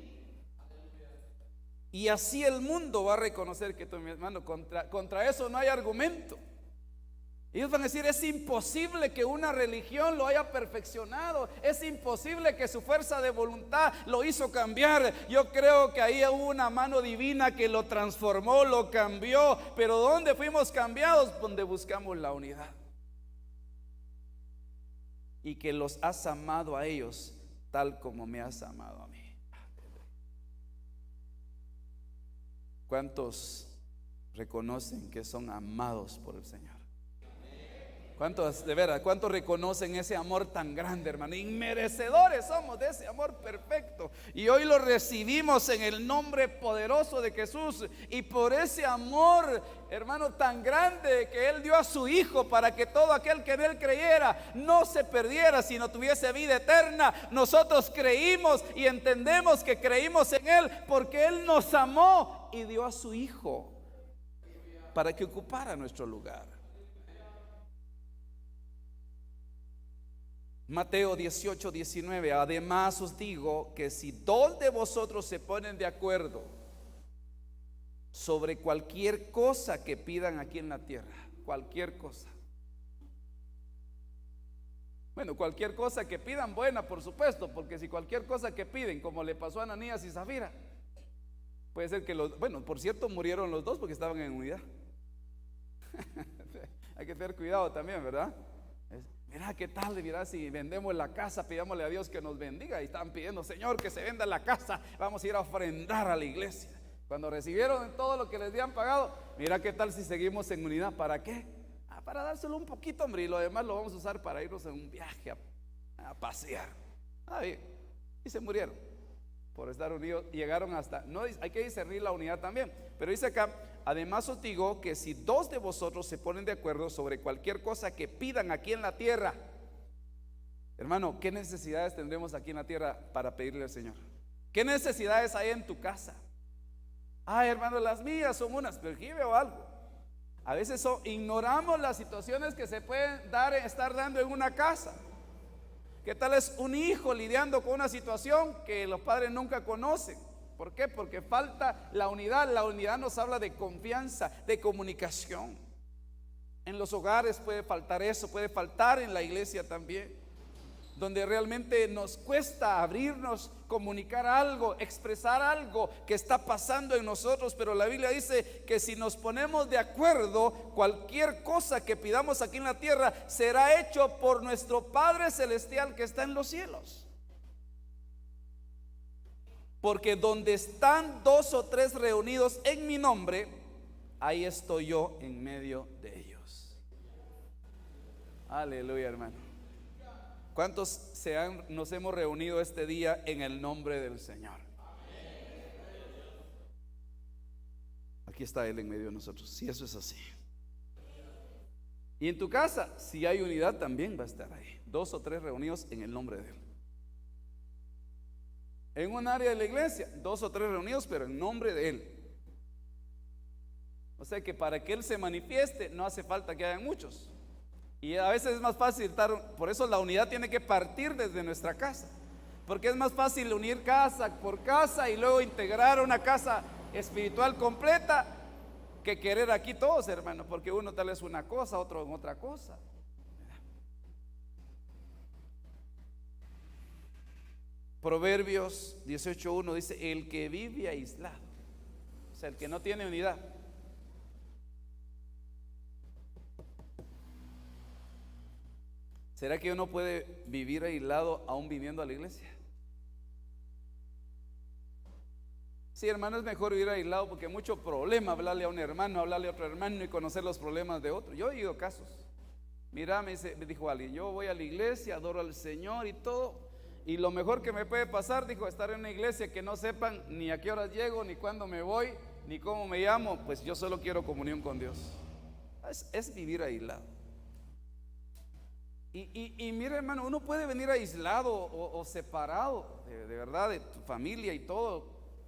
A: Y así el mundo va a reconocer que tú, mi hermano, contra eso no hay argumento. Ellos van a decir: es imposible que una religión lo haya perfeccionado, es imposible que su fuerza de voluntad lo hizo cambiar. Yo creo que ahí hubo una mano divina que lo transformó, lo cambió. Pero ¿dónde fuimos cambiados? Donde buscamos la unidad. Y que los has amado a ellos tal como me has amado a mí. ¿Cuántos reconocen que son amados por el Señor? ¿Cuántos, de verdad, cuántos reconocen ese amor tan grande, hermano? Inmerecedores somos de ese amor perfecto, y hoy lo recibimos en el nombre poderoso de Jesús. Y por ese amor, hermano, tan grande, que Él dio a su Hijo para que todo aquel que en Él creyera no se perdiera, sino tuviese vida eterna. Nosotros creímos y entendemos que creímos en Él porque Él nos amó y dio a su Hijo para que ocupara nuestro lugar. Mateo 18, 19. Además os digo que si dos de vosotros se ponen de acuerdo sobre cualquier cosa que pidan aquí en la tierra, cualquier cosa. Bueno, cualquier cosa que pidan, buena, por supuesto, porque si cualquier cosa que piden, como le pasó a Ananías y Zafira, puede ser que por cierto, murieron los dos porque estaban en unidad. Hay que tener cuidado también, ¿verdad? Mira, ¿qué tal? Mira, si vendemos la casa, pidámosle a Dios que nos bendiga. Y están pidiendo: Señor, que se venda la casa, vamos a ir a ofrendar a la iglesia. Cuando recibieron todo lo que les habían pagado, mira, ¿qué tal si seguimos en unidad? ¿Para qué? Para dárselo un poquito, hombre, y lo demás lo vamos a usar para irnos en un viaje a pasear. Y se murieron por estar unidos. Llegaron hasta, no, hay que discernir la unidad también, pero dice acá: además os digo que si dos de vosotros se ponen de acuerdo sobre cualquier cosa que pidan aquí en la tierra. Hermano, ¿qué necesidades tendremos aquí en la tierra para pedirle al Señor? ¿Qué necesidades hay en tu casa? Hermano, las mías son unas, pero aquí veo algo. A veces ignoramos las situaciones que se pueden estar dando en una casa. ¿Qué tal es un hijo lidiando con una situación que los padres nunca conocen? ¿Por qué? Porque falta la unidad. La unidad nos habla de confianza, de comunicación. En los hogares puede faltar eso, puede faltar en la iglesia también, donde realmente nos cuesta abrirnos, comunicar algo, expresar algo que está pasando en nosotros. Pero la Biblia dice que si nos ponemos de acuerdo, cualquier cosa que pidamos aquí en la tierra será hecho por nuestro Padre Celestial que está en los cielos. Porque donde están 2 o 3 reunidos en mi nombre, ahí estoy yo en medio de ellos. Aleluya, hermano. ¿Cuántos nos hemos reunido este día en el nombre del Señor? Aquí está Él en medio de nosotros. Si eso es así. Y en tu casa, si hay unidad, también va a estar ahí. 2 o 3 reunidos en el nombre de Él. En un área de la iglesia, 2 o 3 reunidos, pero en nombre de Él. O sea que para que Él se manifieste, no hace falta que hayan muchos. Y a veces es más fácil por eso la unidad tiene que partir desde nuestra casa, porque es más fácil unir casa por casa y luego integrar una casa espiritual completa que querer aquí todos, hermanos, porque uno tal vez una cosa, otro en otra cosa. Proverbios 18:1 dice: el que vive aislado, o sea, el que no tiene unidad. ¿Será que uno puede vivir aislado aún viniendo a la iglesia? Sí, hermano, es mejor vivir aislado porque hay mucho problema hablarle a un hermano, hablarle a otro hermano y conocer los problemas de otro. Yo he oído casos. Mira, me dijo alguien, yo voy a la iglesia, adoro al Señor y todo, y lo mejor que me puede pasar, dijo, estar en una iglesia que no sepan ni a qué horas llego, ni cuándo me voy, ni cómo me llamo. Pues yo solo quiero comunión con Dios. Es vivir aislado. Y mira, hermano, uno puede venir aislado o separado de verdad de tu familia y todo,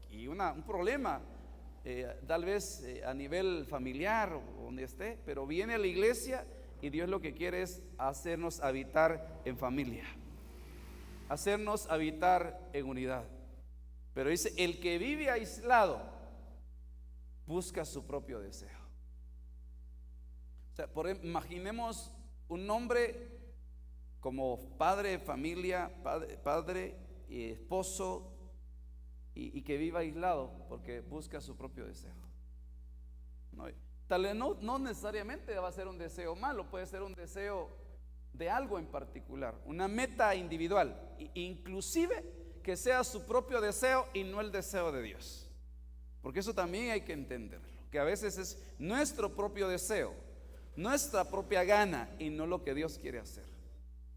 A: y un problema tal vez a nivel familiar o donde esté, pero viene a la iglesia y Dios lo que quiere es hacernos habitar en familia, hacernos habitar en unidad. Pero dice, el que vive aislado busca su propio deseo. O sea, imaginemos un hombre como padre de familia, padre y esposo, y que viva aislado porque busca su propio deseo. Tal vez no necesariamente va a ser un deseo malo, puede ser un deseo de algo en particular, una meta individual, inclusive que sea su propio deseo y no el deseo de Dios. Porque eso también hay que entenderlo, que a veces es nuestro propio deseo, nuestra propia gana y no lo que Dios quiere hacer.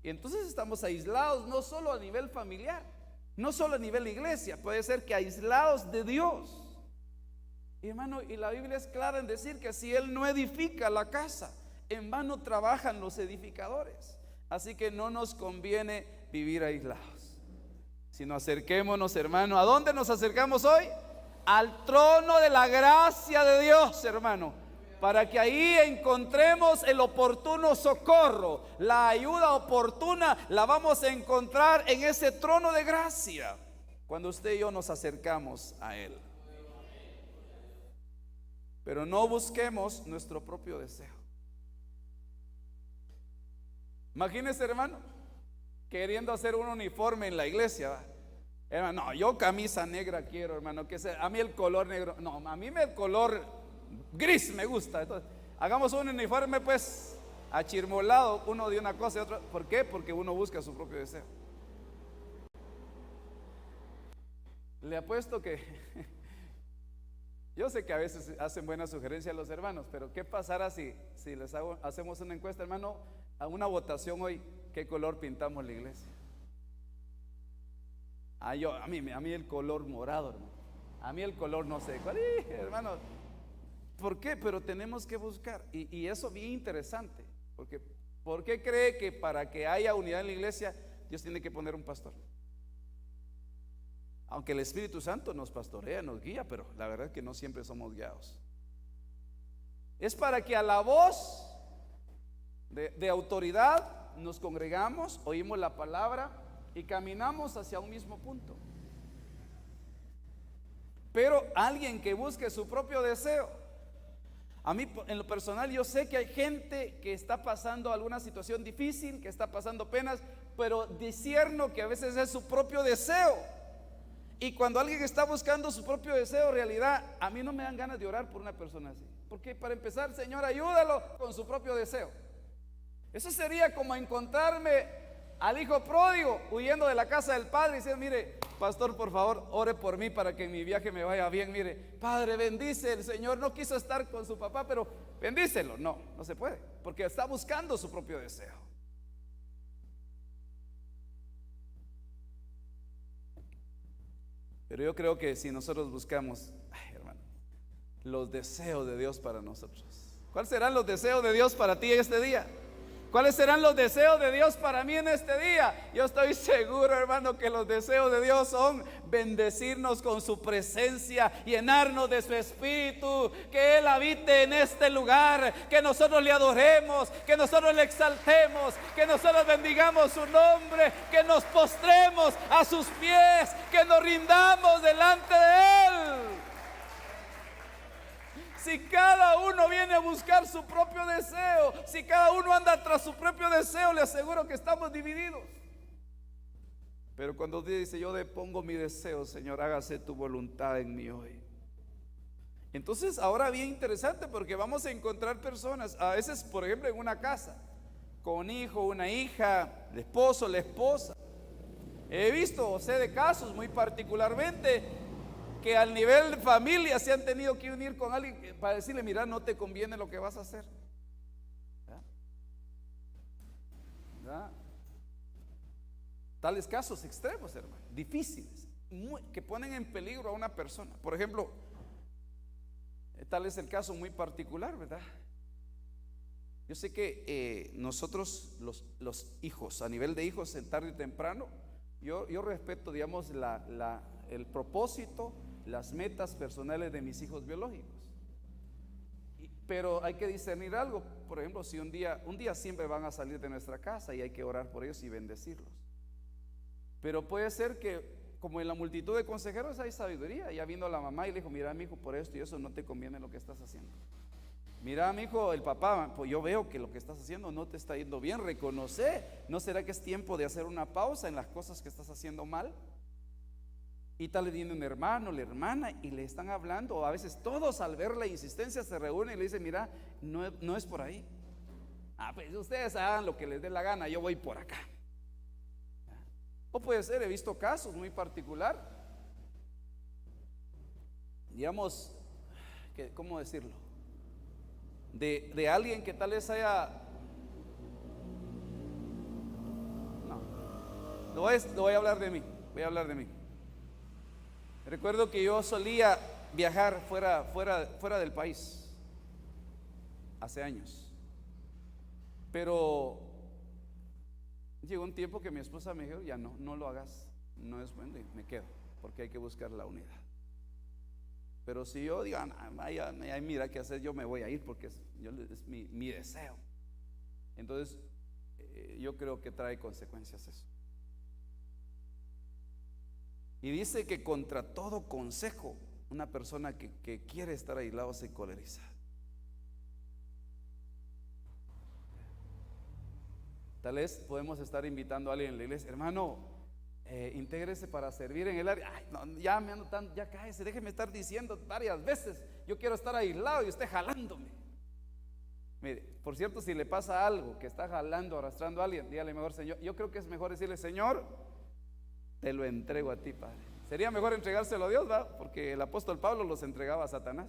A: Y entonces estamos aislados no solo a nivel familiar, no solo a nivel iglesia, puede ser que aislados de Dios. Y hermano, y la Biblia es clara en decir que si Él no edifica la casa, en vano trabajan los edificadores. Así que no nos conviene vivir aislados, sino acerquémonos, hermano. ¿A dónde nos acercamos hoy? Al trono de la gracia de Dios, hermano, para que ahí encontremos el oportuno socorro. La ayuda oportuna la vamos a encontrar en ese trono de gracia, cuando usted y yo nos acercamos a Él. Pero no busquemos nuestro propio deseo. Imagínese, hermano, queriendo hacer un uniforme en la iglesia, ¿va? Hermano, no, yo camisa negra quiero, hermano, que sea, a mí el color negro, no, a mí el color gris me gusta. Entonces, hagamos un uniforme pues achirmolado, uno de una cosa y otro. ¿Por qué? Porque uno busca su propio deseo. Le apuesto que yo sé que a veces hacen buenas sugerencias los hermanos, pero ¿qué pasará si hacemos una encuesta, hermano, a una votación hoy? ¿Qué color pintamos la iglesia? A mí el color morado, hermano. A mí el color no sé cuál, hermano. ¿Por qué? Pero tenemos que buscar, y eso bien interesante, porque ¿por qué cree que para que haya unidad en la iglesia Dios tiene que poner un pastor? Aunque el Espíritu Santo nos pastorea, nos guía, pero la verdad es que no siempre somos guiados. Es para que a la voz de autoridad nos congregamos, oímos la palabra y caminamos hacia un mismo punto. Pero alguien que busque su propio deseo, a mí en lo personal yo sé que hay gente que está pasando alguna situación difícil, que está pasando penas, pero discierno que a veces es su propio deseo. Y cuando alguien está buscando su propio deseo realidad, a mí no me dan ganas de orar por una persona así. Porque para empezar, Señor, ayúdalo con su propio deseo. Eso sería como encontrarme al hijo pródigo huyendo de la casa del padre y diciendo: mire, pastor, por favor, ore por mí para que en mi viaje me vaya bien. Mire, padre, bendice. El Señor no quiso estar con su papá, pero bendícelo. No, no se puede, porque está buscando su propio deseo. Pero yo creo que si nosotros buscamos, hermano, los deseos de Dios para nosotros, ¿cuáles serán los deseos de Dios para ti en este día? ¿Cuáles serán los deseos de Dios para mí en este día? Yo estoy seguro, hermano, que los deseos de Dios son bendecirnos con su presencia, llenarnos de su espíritu, que Él habite en este lugar, que nosotros le adoremos, que nosotros le exaltemos, que nosotros bendigamos su nombre, que nos postremos a sus pies, que nos rindamos delante de Él. Si cada uno viene a buscar su propio deseo, si cada uno anda tras su propio deseo, le aseguro que estamos divididos. Pero cuando Dios dice: yo depongo mi deseo, Señor, hágase tu voluntad en mí hoy. Entonces ahora bien interesante, porque vamos a encontrar personas, a veces por ejemplo en una casa, con un hijo, una hija, el esposo, la esposa. He visto o sé de casos muy particularmente que al nivel de familia se han tenido que unir con alguien para decirle: mira, no te conviene lo que vas a hacer. ¿Verdad? Tales casos extremos, hermano, difíciles, que ponen en peligro a una persona. Por ejemplo, tal es el caso muy particular, ¿verdad? Yo sé que nosotros los hijos, a nivel de hijos, en tarde y temprano, yo respeto, digamos, el propósito, las metas personales de mis hijos biológicos. Pero hay que discernir algo. Por ejemplo, si un día siempre van a salir de nuestra casa y hay que orar por ellos y bendecirlos. Pero puede ser que, como en la multitud de consejeros hay sabiduría. Ya vino la mamá y le dijo: mira, mi hijo, por esto y eso no te conviene lo que estás haciendo. Mira, mi hijo, el papá, pues yo veo que lo que estás haciendo no te está yendo bien. Reconoce, ¿no será que es tiempo de hacer una pausa en las cosas que estás haciendo mal? Y tal le viene un hermano, la hermana, y le están hablando, o a veces todos al ver la insistencia se reúnen y le dicen: mira, no es por ahí. Pues ustedes hagan lo que les dé la gana, yo voy por acá. O puede ser, he visto casos muy particular, digamos, ¿cómo decirlo? De alguien que tal vez haya, no voy a hablar de mí, voy a hablar de mí. Recuerdo que yo solía viajar fuera del país hace años, pero llegó un tiempo que mi esposa me dijo: ya no lo hagas, no es bueno, y me quedo, porque hay que buscar la unidad. Pero si yo digo: mira qué hacer, yo me voy a ir porque es mi deseo. Entonces yo creo que trae consecuencias eso. Y dice que contra todo consejo, una persona que quiere estar aislado se coleriza. Tal vez podemos estar invitando a alguien en la iglesia: hermano, intégrese para servir en el área. No, ya me ando tan, ya cállese, déjeme estar diciendo varias veces, yo quiero estar aislado y usted jalándome. Mire, por cierto, si le pasa algo que está jalando, arrastrando a alguien, dígale mejor: Señor, yo creo que es mejor decirle: Señor, te lo entrego a ti, Padre. Sería mejor entregárselo a Dios, ¿verdad? Porque el apóstol Pablo los entregaba a Satanás.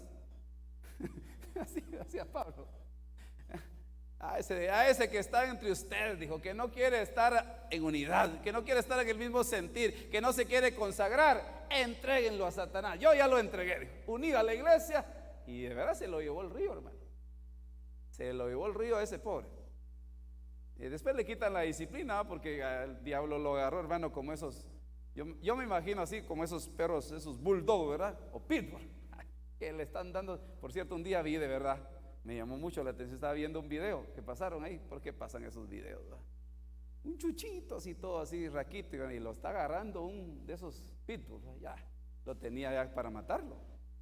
A: Así hacía Pablo. A ese que está entre ustedes, dijo, que no quiere estar en unidad, que no quiere estar en el mismo sentir, que no se quiere consagrar, entréguenlo a Satanás. Yo ya lo entregué, unido a la iglesia, y de verdad se lo llevó el río, hermano. Se lo llevó el río a ese pobre. Y después le quitan la disciplina, porque el diablo lo agarró, hermano, como esos, yo me imagino así, como esos perros, esos bulldog, ¿verdad? O pitbull, que le están dando. Por cierto, un día vi de verdad me llamó mucho la atención. Estaba viendo un video que pasaron ahí. ¿Por qué pasan esos videos? ¿Va? Un chuchito así, todo así, raquito, y lo está agarrando un de esos pitbulls. Ya, lo tenía ya para matarlo.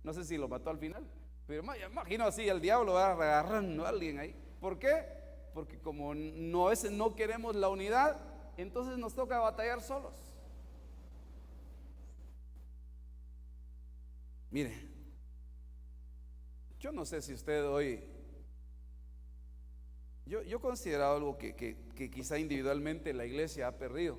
A: No sé si lo mató al final, pero imagino así, el diablo va agarrando a alguien ahí. ¿Por qué? Porque como no queremos la unidad, entonces nos toca batallar solos. Mire, yo no sé si usted hoy, yo he considerado algo que quizá individualmente la iglesia ha perdido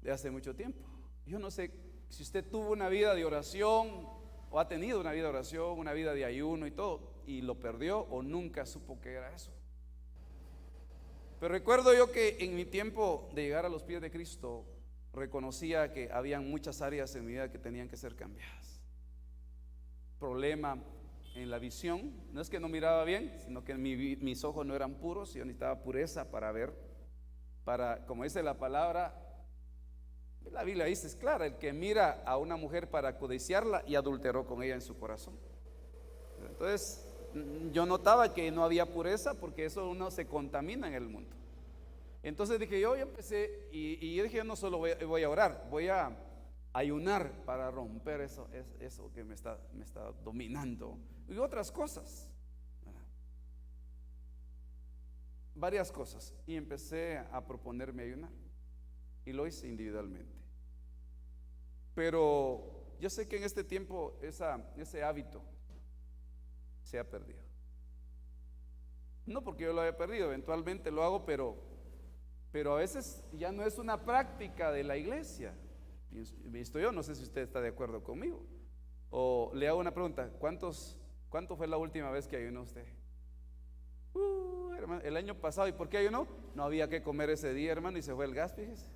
A: de hace mucho tiempo. Yo no sé si usted tuvo una vida de oración o ha tenido una vida de oración, una vida de ayuno y todo, y lo perdió o nunca supo que era eso. Pero recuerdo yo que en mi tiempo de llegar a los pies de Cristo, reconocía que habían muchas áreas en mi vida que tenían que ser cambiadas. Problema en la visión, no es que no miraba bien, sino que mis ojos no eran puros. Yo necesitaba pureza para ver, como dice la palabra, la Biblia dice, es clara: el que mira a una mujer para codiciarla y adulteró con ella en su corazón. Entonces yo notaba que no había pureza, porque eso uno se contamina en el mundo. Entonces dije, yo empecé y yo dije, yo no solo voy a orar, voy a ayunar para romper eso que me está dominando, y otras cosas, varias cosas, y empecé a proponerme ayunar, y lo hice individualmente. Pero yo sé que en este tiempo ese hábito se ha perdido. No porque yo lo haya perdido, eventualmente lo hago, pero a veces ya no es una práctica de la iglesia. Visto yo, no sé si usted está de acuerdo conmigo. O le hago una pregunta: ¿cuánto fue la última vez que ayunó usted? Hermano, el año pasado. ¿Y por qué ayunó? No había que comer ese día, hermano, y se fue el gas, fíjese.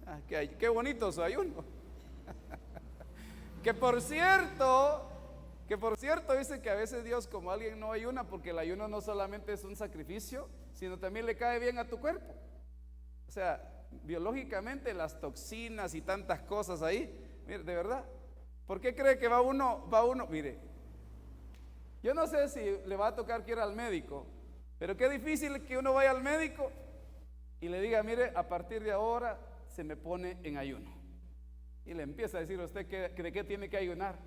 A: Qué bonito su ayuno. Que por cierto, dice que a veces Dios, como alguien no ayuna, porque el ayuno no solamente es un sacrificio, sino también le cae bien a tu cuerpo. O sea, biológicamente las toxinas y tantas cosas ahí, mire, de verdad, ¿por qué cree que va uno? Mire, yo no sé si le va a tocar que ir al médico, pero qué difícil que uno vaya al médico y le diga, mire, a partir de ahora se me pone en ayuno, y le empieza a decir a usted de qué tiene que ayunar.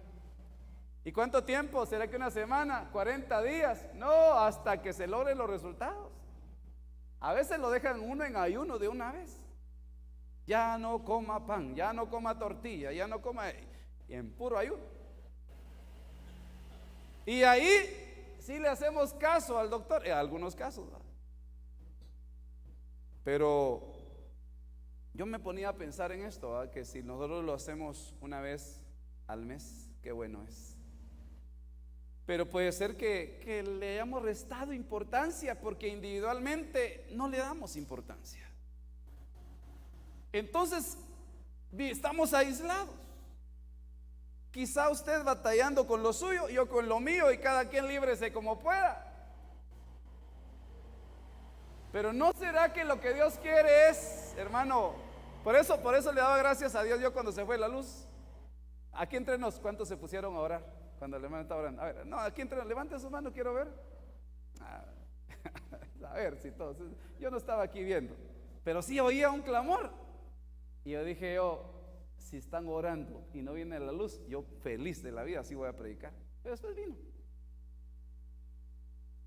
A: ¿Y cuánto tiempo? ¿Será que una semana? ¿40 días? No, hasta que se logren los resultados. A veces lo dejan uno en ayuno de una vez. Ya no coma pan, ya no coma tortilla, ya no coma, en puro ayuno. Y ahí sí le hacemos caso al doctor, en algunos casos, ¿verdad? Pero yo me ponía a pensar en esto, ¿verdad? Que si nosotros lo hacemos una vez al mes, qué bueno es. Pero puede ser que le hayamos restado importancia porque individualmente no le damos importancia. Entonces estamos aislados. Quizá usted batallando con lo suyo, yo con lo mío, y cada quien líbrese como pueda. Pero ¿no será que lo que Dios quiere es, hermano? Por eso le daba gracias a Dios yo cuando se fue la luz. Aquí entre nos, ¿cuántos se pusieron a orar cuando el hermano estaba orando? A ver, no, aquí entre nos, levante su mano, quiero ver. A ver si todos. Yo no estaba aquí viendo, pero sí oía un clamor. Y yo dije, si están orando y no viene la luz, yo feliz de la vida, así voy a predicar. Pero después vino.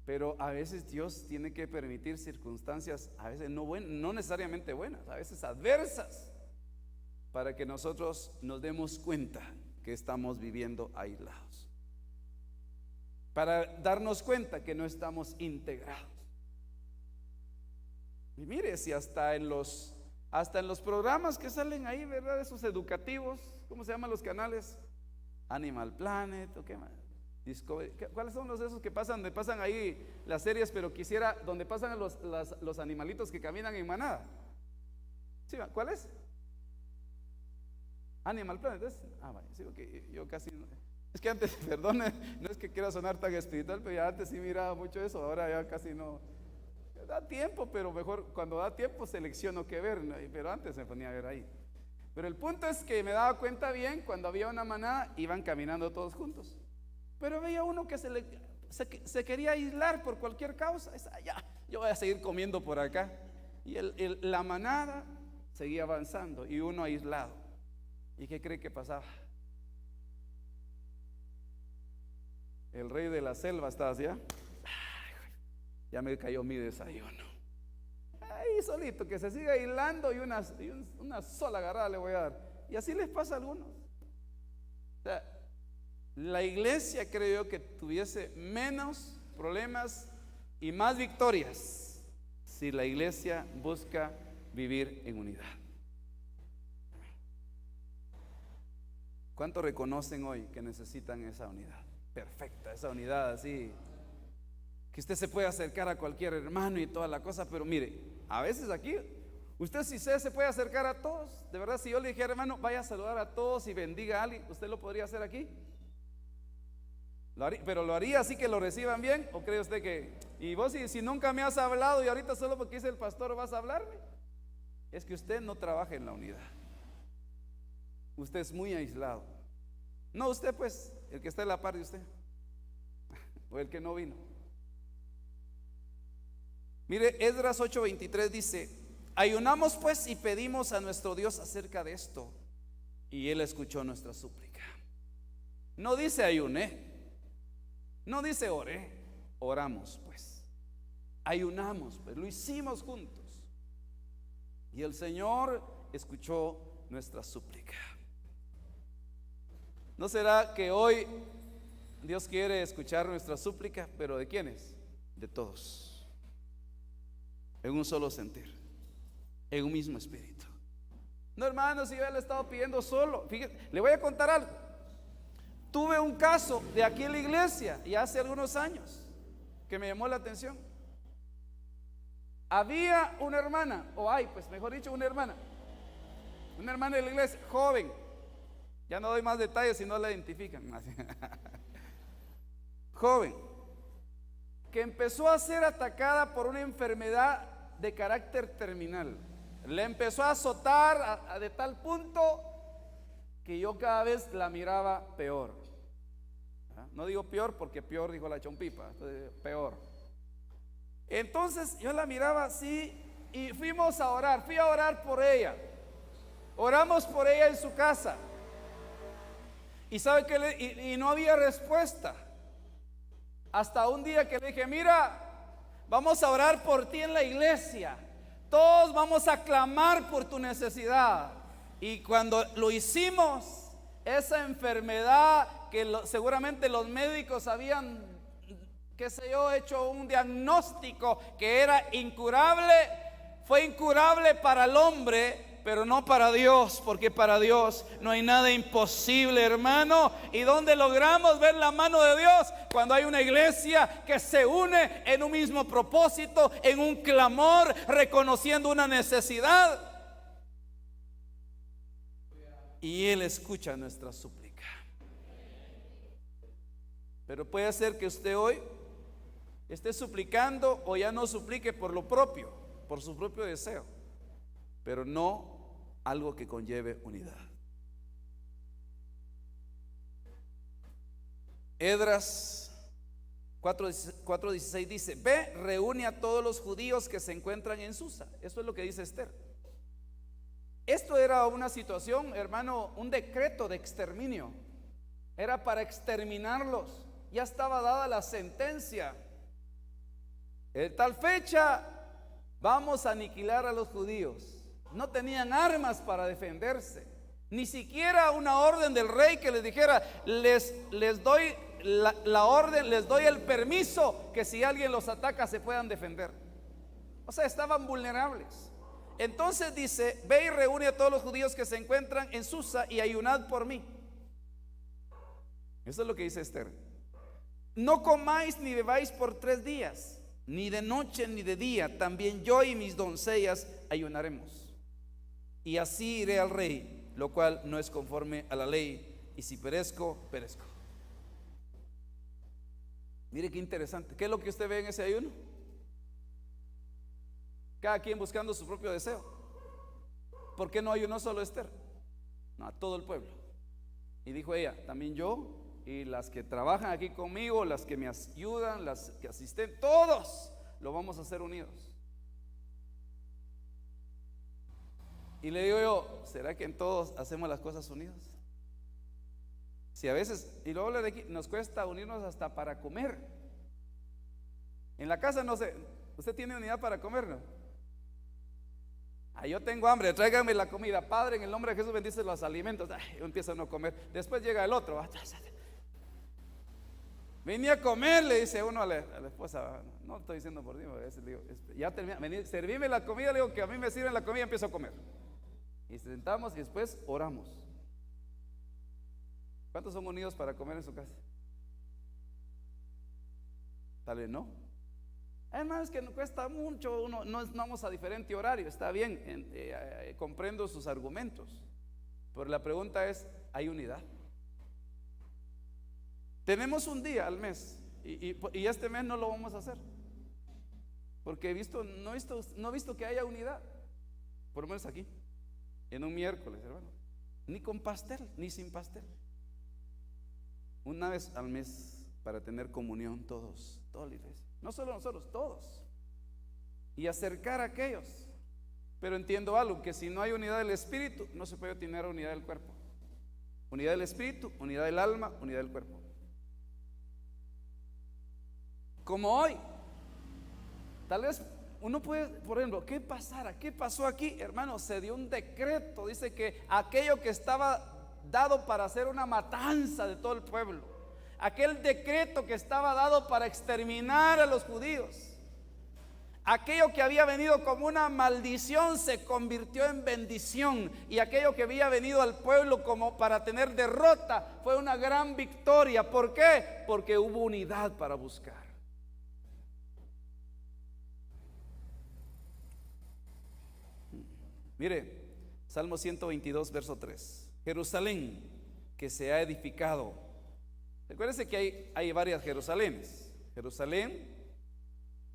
A: Pero a veces Dios tiene que permitir circunstancias, a veces no necesariamente buenas, a veces adversas, para que nosotros nos demos cuenta que estamos viviendo aislados, para darnos cuenta que no estamos integrados. Y mire, si hasta en los programas que salen ahí, ¿verdad? Esos educativos, ¿cómo se llaman los canales? Animal Planet, ¿o qué más? Discovery. ¿Cuáles son los de esos que pasan? Donde pasan ahí las series, pero donde pasan los animalitos que caminan en manada. ¿Sí? ¿Cuál es? Animal Planet, ¿es? Vaya, sí, okay. Yo casi no, es que antes, perdone, no es que quiera sonar tan espiritual, pero ya antes sí miraba mucho eso, ahora ya casi no. Da tiempo, pero mejor cuando da tiempo selecciono qué ver, ¿no? Pero antes me ponía a ver ahí. Pero el punto es que me daba cuenta bien cuando había una manada, iban caminando todos juntos. Pero veía uno que se quería aislar por cualquier causa. Ya, yo voy a seguir comiendo por acá. Y la manada seguía avanzando y uno aislado. ¿Y qué cree que pasaba? El rey de la selva estaba así, ¿ya? Ya me cayó mi desayuno. Ahí solito, que se siga aislando y una sola agarrada le voy a dar. Y así les pasa a algunos. O sea, la iglesia, creo yo, que tuviese menos problemas y más victorias si la iglesia busca vivir en unidad. ¿Cuántos reconocen hoy que necesitan esa unidad perfecta, esa unidad así, que usted se puede acercar a cualquier hermano y toda la cosa? Pero mire, a veces aquí usted, si se puede acercar a todos, de verdad, si yo le dijera, hermano, vaya a saludar a todos y bendiga a alguien, ¿usted lo podría hacer aquí? Pero lo haría así que lo reciban bien, ¿o cree usted que, y vos si nunca me has hablado y ahorita solo porque dice el pastor vas a hablarme? Es que usted no trabaja en la unidad. Usted es muy aislado. No usted, pues, el que está en la par de usted o el que no vino. Mire, Esdras 8:23 dice: ayunamos pues y pedimos a nuestro Dios acerca de esto, y Él escuchó nuestra súplica. No dice ayuné, no dice oré, oramos pues, ayunamos pues, lo hicimos juntos, y el Señor escuchó nuestra súplica. ¿No será que hoy Dios quiere escuchar nuestra súplica? ¿Pero de quiénes? De todos, en un solo sentir, en un mismo espíritu. No, hermano, si yo le he estado pidiendo solo. Fíjate, le voy a contar algo. Tuve un caso de aquí en la iglesia y hace algunos años que me llamó la atención. Había una hermana, o hay, pues mejor dicho, una hermana de la iglesia, joven. Ya no doy más detalles si no la identifican. Joven, que empezó a ser atacada por una enfermedad de carácter terminal. Le empezó a azotar de tal punto que yo cada vez la miraba peor. No digo peor porque peor dijo la chompipa, peor. Entonces yo la miraba así y fui a orar por ella. Oramos por ella en su casa. Y sabe que y no había respuesta. Hasta un día que le dije: mira, vamos a orar por ti en la iglesia. Todos vamos a clamar por tu necesidad. Y cuando lo hicimos, esa enfermedad que seguramente los médicos habían, qué sé yo, hecho un diagnóstico que era incurable, fue incurable para el hombre, pero no para Dios, porque para Dios no hay nada imposible, hermano. ¿Y dónde logramos ver la mano de Dios? Cuando hay una iglesia que se une en un mismo propósito, en un clamor, reconociendo una necesidad. Y Él escucha nuestra súplica. Pero puede ser que usted hoy esté suplicando o ya no suplique por lo propio, por su propio deseo, pero no algo que conlleve unidad. Esdras 4:16 dice: ve, reúne a todos los judíos que se encuentran en Susa. Esto es lo que dice Esther. Esto era una situación, hermano, un decreto de exterminio. Era para exterminarlos. Ya estaba dada la sentencia. En tal fecha vamos a aniquilar a los judíos. No tenían armas para defenderse, ni siquiera una orden del rey que les dijera: les doy la orden, les doy el permiso que si alguien los ataca se puedan defender. O sea, estaban vulnerables. Entonces dice: ve y reúne a todos los judíos que se encuentran en Susa y ayunad por mí. Eso es lo que dice Esther. No comáis ni bebáis por 3 días, ni de noche ni de día. También yo y mis doncellas ayunaremos. Y así iré al rey, lo cual no es conforme a la ley, y si perezco, perezco. Mire qué interesante. ¿Qué es lo que usted ve en ese ayuno? Cada quien buscando su propio deseo. ¿Por qué no ayunó solo Esther? No, a todo el pueblo. Y dijo ella: también yo y las que trabajan aquí conmigo, las que me ayudan, las que asisten, todos lo vamos a hacer unidos. Y le digo yo, ¿será que en todos hacemos las cosas unidos? Si a veces, y luego le digo, nos cuesta unirnos hasta para comer. En la casa no sé, ¿usted tiene unidad para comer, no? Yo tengo hambre, tráigame la comida. Padre, en el nombre de Jesús bendice los alimentos. Yo empiezo a no comer. Después llega el otro. Vení a comer, le dice uno a la esposa. No estoy diciendo por Dios, a veces le digo, ya termina, vení, servime la comida, le digo que a mí me sirven la comida y empiezo a comer. Y sentamos y después oramos. ¿Cuántos son unidos para comer en su casa? Tal vez no. Hermano, es que no cuesta mucho, no vamos a diferente horario, está bien, comprendo sus argumentos, pero la pregunta es, ¿hay unidad? Tenemos un día al mes y este mes no lo vamos a hacer, porque no he visto que haya unidad, por lo menos aquí, en un miércoles, hermano, ni con pastel, ni sin pastel. Una vez al mes para tener comunión todos, toda la iglesia. No solo nosotros, todos. Y acercar a aquellos. Pero entiendo algo, que si no hay unidad del espíritu, no se puede tener unidad del cuerpo. Unidad del espíritu, unidad del alma, unidad del cuerpo. Como hoy, tal vez uno puede, por ejemplo, ¿qué pasará? ¿Qué pasó aquí? Hermano, se dio un decreto, dice que aquello que estaba dado para hacer una matanza de todo el pueblo, aquel decreto que estaba dado para exterminar a los judíos, aquello que había venido como una maldición se convirtió en bendición, y aquello que había venido al pueblo como para tener derrota fue una gran victoria. ¿Por qué? Porque hubo unidad para buscar. Mire, Salmo 122, verso 3. Jerusalén, que se ha edificado. Recuérdense que hay varias Jerusalenes. Jerusalén,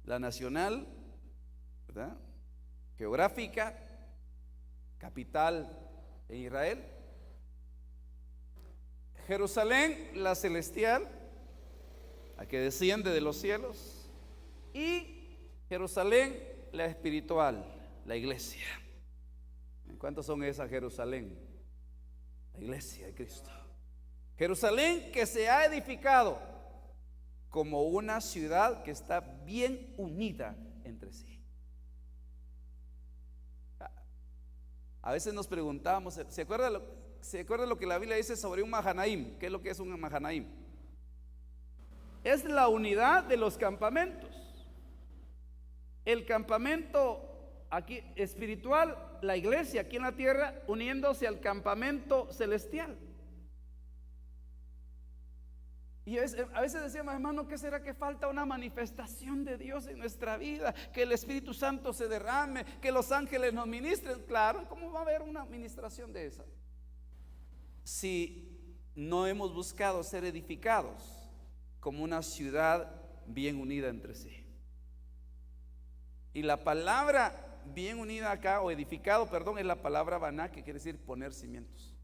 A: la nacional, ¿verdad?, geográfica, capital en Israel. Jerusalén, la celestial, la que desciende de los cielos. Y Jerusalén, la espiritual, la iglesia. ¿Cuántos son esa Jerusalén? La iglesia de Cristo. Jerusalén que se ha edificado como una ciudad que está bien unida entre sí. A veces nos preguntamos, ¿se acuerda lo que la Biblia dice sobre un Mahanaim? ¿Qué es lo que es un Mahanaim? Es la unidad de los campamentos. El campamento aquí espiritual, la iglesia aquí en la tierra, uniéndose al campamento celestial. Y a veces decíamos, hermano, ¿qué será que falta una manifestación de Dios en nuestra vida? Que el Espíritu Santo se derrame, que los ángeles nos ministren. Claro, ¿cómo va a haber una ministración de esa? Si no hemos buscado ser edificados como una ciudad bien unida entre sí. Y la palabra bien unida acá, o edificado, perdón, es la palabra baná, que quiere decir poner cimientos.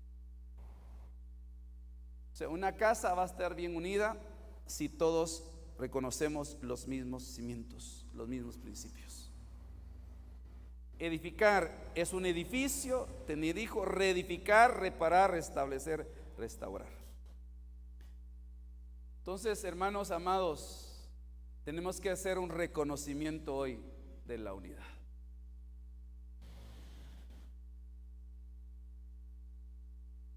A: O sea, una casa va a estar bien unida si todos reconocemos los mismos cimientos, los mismos principios. Edificar es un edificio, tener hijos, reedificar, reparar, restablecer, restaurar. Entonces, hermanos amados, tenemos que hacer un reconocimiento hoy de la unidad.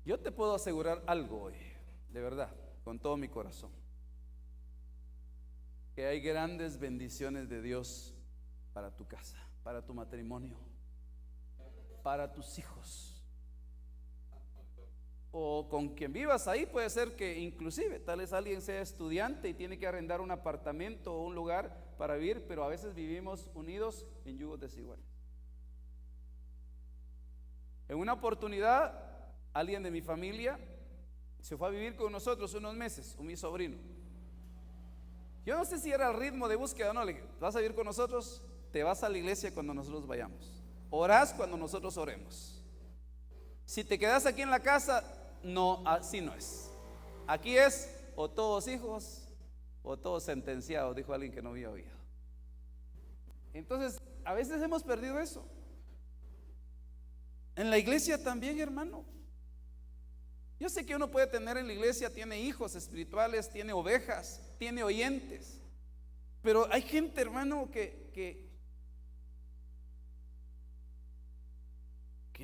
A: Yo te puedo asegurar algo hoy, de verdad, con todo mi corazón, que hay grandes bendiciones de Dios para tu casa, para tu matrimonio, para tus hijos, o con quien vivas ahí. Puede ser que inclusive tal vez alguien sea estudiante y tiene que arrendar un apartamento o un lugar para vivir, pero a veces vivimos unidos en yugos desiguales. En una oportunidad, alguien de mi familia se fue a vivir con nosotros unos meses, mi sobrino. Yo no sé si era el ritmo de búsqueda o no. Le dije, ¿vas a vivir con nosotros? Te vas a la iglesia cuando nosotros vayamos, orás cuando nosotros oremos. Si te quedas aquí en la casa, no, así no es. Aquí es o todos hijos o todos sentenciados, dijo alguien que no había oído. Entonces, a veces hemos perdido eso. En la iglesia también, hermano. Yo sé que uno puede tener en la iglesia, tiene hijos espirituales, tiene ovejas, tiene oyentes, pero hay gente, hermano, que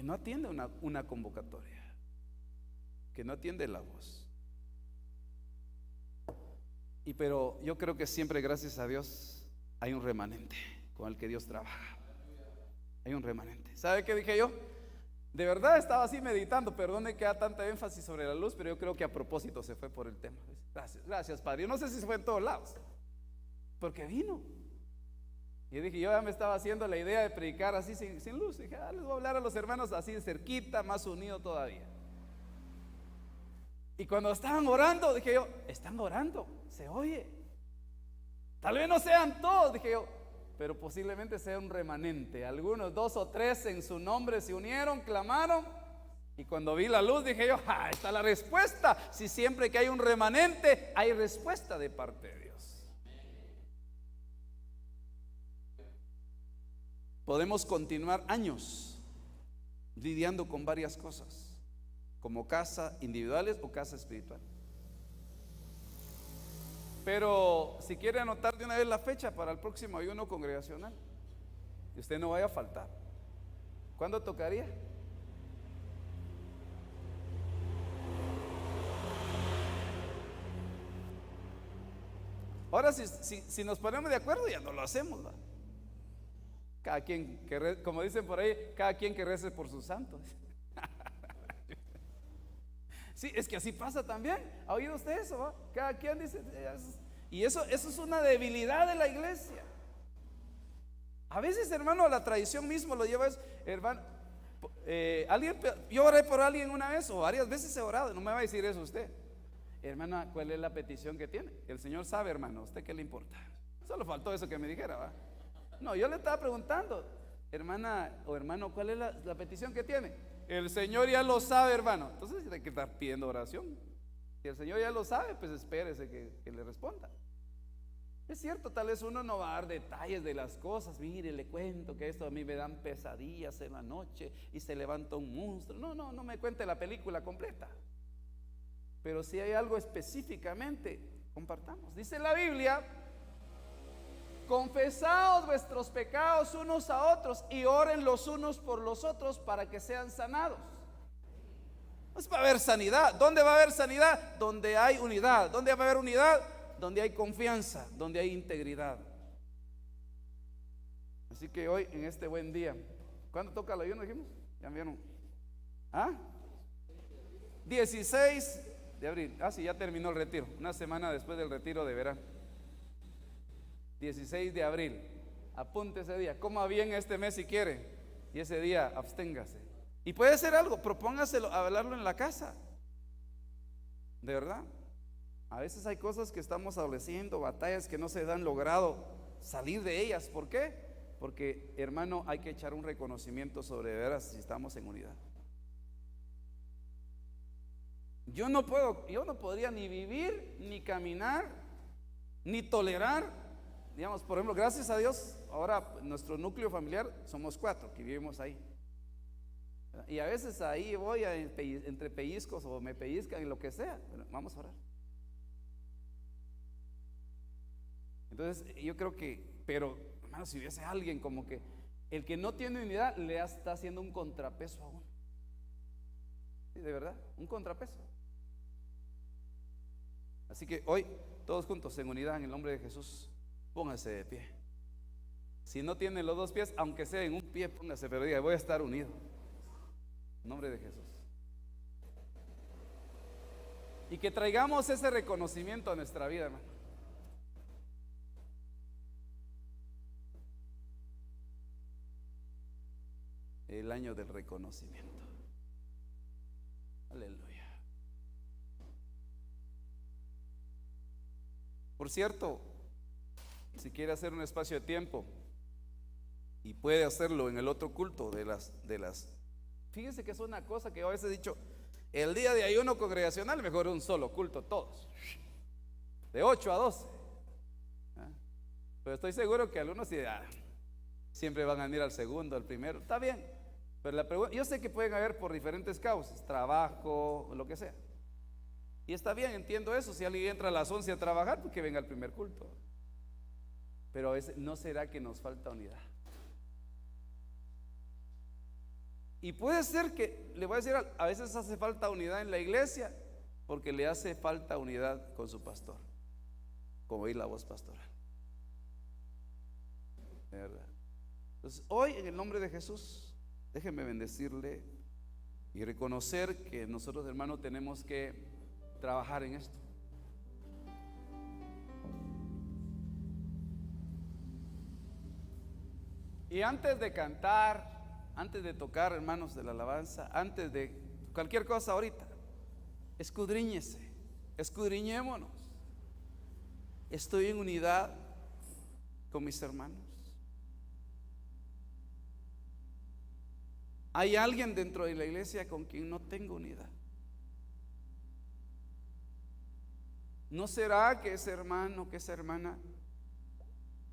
A: no atiende una convocatoria, que no atiende la voz. Pero yo creo que siempre, gracias a Dios, hay un remanente con el que Dios trabaja. Hay un remanente. ¿Sabe qué dije yo? De verdad estaba así meditando, perdone que da tanta énfasis sobre la luz, pero yo creo que a propósito se fue por el tema. Gracias, Padre. Yo no sé si se fue en todos lados, porque vino. Y dije, yo ya me estaba haciendo la idea de predicar así sin luz. Dije, les voy a hablar a los hermanos así de cerquita, más unido todavía. Y cuando estaban orando, dije yo, están orando, se oye. Tal vez no sean todos, dije yo, pero posiblemente sea un remanente. Algunos, 2 o 3 en su nombre se unieron, clamaron. Y cuando vi la luz dije yo, está la respuesta. Si siempre que hay un remanente, hay respuesta de parte de Dios. Podemos continuar años lidiando con varias cosas, como casa individuales o casa espiritual. Pero si quiere anotar de una vez la fecha para el próximo ayuno congregacional, y usted no vaya a faltar. ¿Cuándo tocaría? Ahora si nos ponemos de acuerdo ya no lo hacemos, ¿va? Cada quien que como dicen por ahí, cada quien que rece por sus santos. Sí, es que así pasa también. ¿Ha oído usted eso? ¿Va? Cada quien dice, y eso es una debilidad de la iglesia. A veces, hermano, la tradición mismo lo lleva, hermano, yo oré por alguien una vez o varias veces he orado, no me va a decir eso usted. Hermana, ¿cuál es la petición que tiene? El Señor sabe, hermano, ¿a usted qué le importa? Solo faltó eso que me dijera, ¿va? No, yo le estaba preguntando, hermana o hermano, ¿cuál es la petición que tiene? El Señor ya lo sabe, hermano. Entonces hay que estar pidiendo oración. Si el Señor ya lo sabe, pues espérese que le responda. Es cierto, tal vez uno no va a dar detalles de las cosas. Mire, le cuento que esto a mí me dan pesadillas en la noche y se levanta un monstruo. No me cuente la película completa. Pero si hay algo específicamente, compartamos. Dice la Biblia: confesaos vuestros pecados unos a otros y oren los unos por los otros para que sean sanados. Pues va a haber sanidad. ¿Dónde va a haber sanidad? Donde hay unidad. ¿Dónde va a haber unidad? Donde hay confianza, donde hay integridad. Así que hoy, en este buen día, ¿cuándo toca el ayuno? Dijimos, ¿ya vieron? 16 de abril. Sí, ya terminó el retiro, una semana después del retiro de verano. 16 de abril, apunte ese día, coma bien este mes si quiere, y ese día absténgase. Y puede ser algo, propóngaselo, hablarlo en la casa. De verdad, a veces hay cosas que estamos adoleciendo, batallas que no se han logrado salir de ellas. ¿Por qué? Porque, hermano, hay que echar un reconocimiento sobre de veras si estamos en unidad. Yo no podría ni vivir, ni caminar, ni tolerar. Digamos, por ejemplo, gracias a Dios, ahora nuestro núcleo familiar somos 4 que vivimos ahí. Y a veces ahí voy entre pellizcos o me pellizcan y lo que sea. Bueno, vamos a orar. Entonces, yo creo que, pero, hermano, si hubiese alguien como que el que no tiene unidad le está haciendo un contrapeso a uno. Sí, de verdad, un contrapeso. Así que hoy, todos juntos en unidad en el nombre de Jesús, póngase de pie. Si no tiene los 2 pies, aunque sea en un pie, póngase, pero diga, voy a estar unido. En nombre de Jesús. Y que traigamos ese reconocimiento a nuestra vida, hermano. El año del reconocimiento. Aleluya. Por cierto, si quiere hacer un espacio de tiempo y puede hacerlo en el otro culto de las fíjese que es una cosa que yo a veces he dicho, el día de ayuno congregacional mejor un solo culto todos. de 8 a 12. Pero estoy seguro que algunos siempre van a ir al segundo, al primero. Está bien. Pero yo sé que pueden haber por diferentes causas, trabajo, lo que sea. Y está bien, entiendo eso. Si alguien entra a las 11 a trabajar, pues que venga al primer culto. Pero ¿no será que nos falta unidad? Y puede ser que, le voy a decir, a veces hace falta unidad en la iglesia porque le hace falta unidad con su pastor, como oír la voz pastoral. De verdad. Entonces, hoy en el nombre de Jesús, déjenme bendecirle y reconocer que nosotros, hermanos, tenemos que trabajar en esto. Y antes de cantar, antes de tocar, hermanos, de la alabanza, antes de cualquier cosa ahorita, escudriñémonos. Estoy en unidad con mis hermanos. ¿Hay alguien dentro de la iglesia con quien no tengo unidad? ¿No será que ese hermano, que esa hermana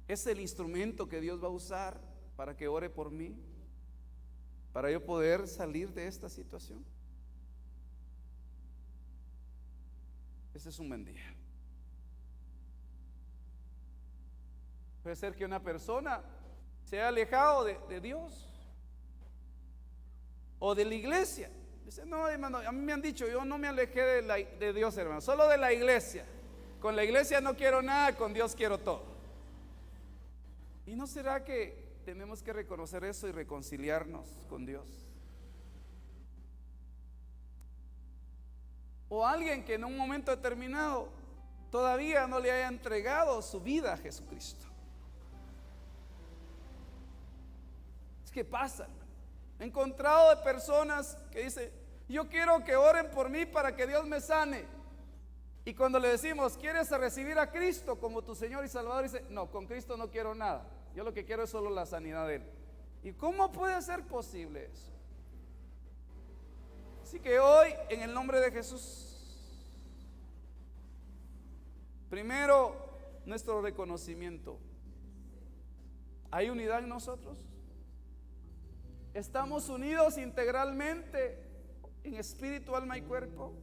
A: es el instrumento que Dios va a usar para que ore por mí, para yo poder salir de esta situación? Ese es un buen día. Puede ser que una persona se haya alejado de Dios o de la iglesia. Dice, no, hermano, a mí me han dicho, yo no me alejé de Dios, hermano, solo de la iglesia. Con la iglesia no quiero nada, con Dios quiero todo. ¿Y no será que tenemos que reconocer eso y reconciliarnos con Dios? O alguien que en un momento determinado todavía no le haya entregado su vida a Jesucristo. Es que pasa. He encontrado de personas que dicen, yo quiero que oren por mí para que Dios me sane. Y cuando le decimos, ¿quieres recibir a Cristo como tu Señor y Salvador? Dice, no, con Cristo no quiero nada. Yo lo que quiero es solo la sanidad de Él. ¿Y cómo puede ser posible eso? Así que hoy, en el nombre de Jesús, primero, nuestro reconocimiento. ¿Hay unidad en nosotros? ¿Estamos unidos integralmente en espíritu, alma y cuerpo?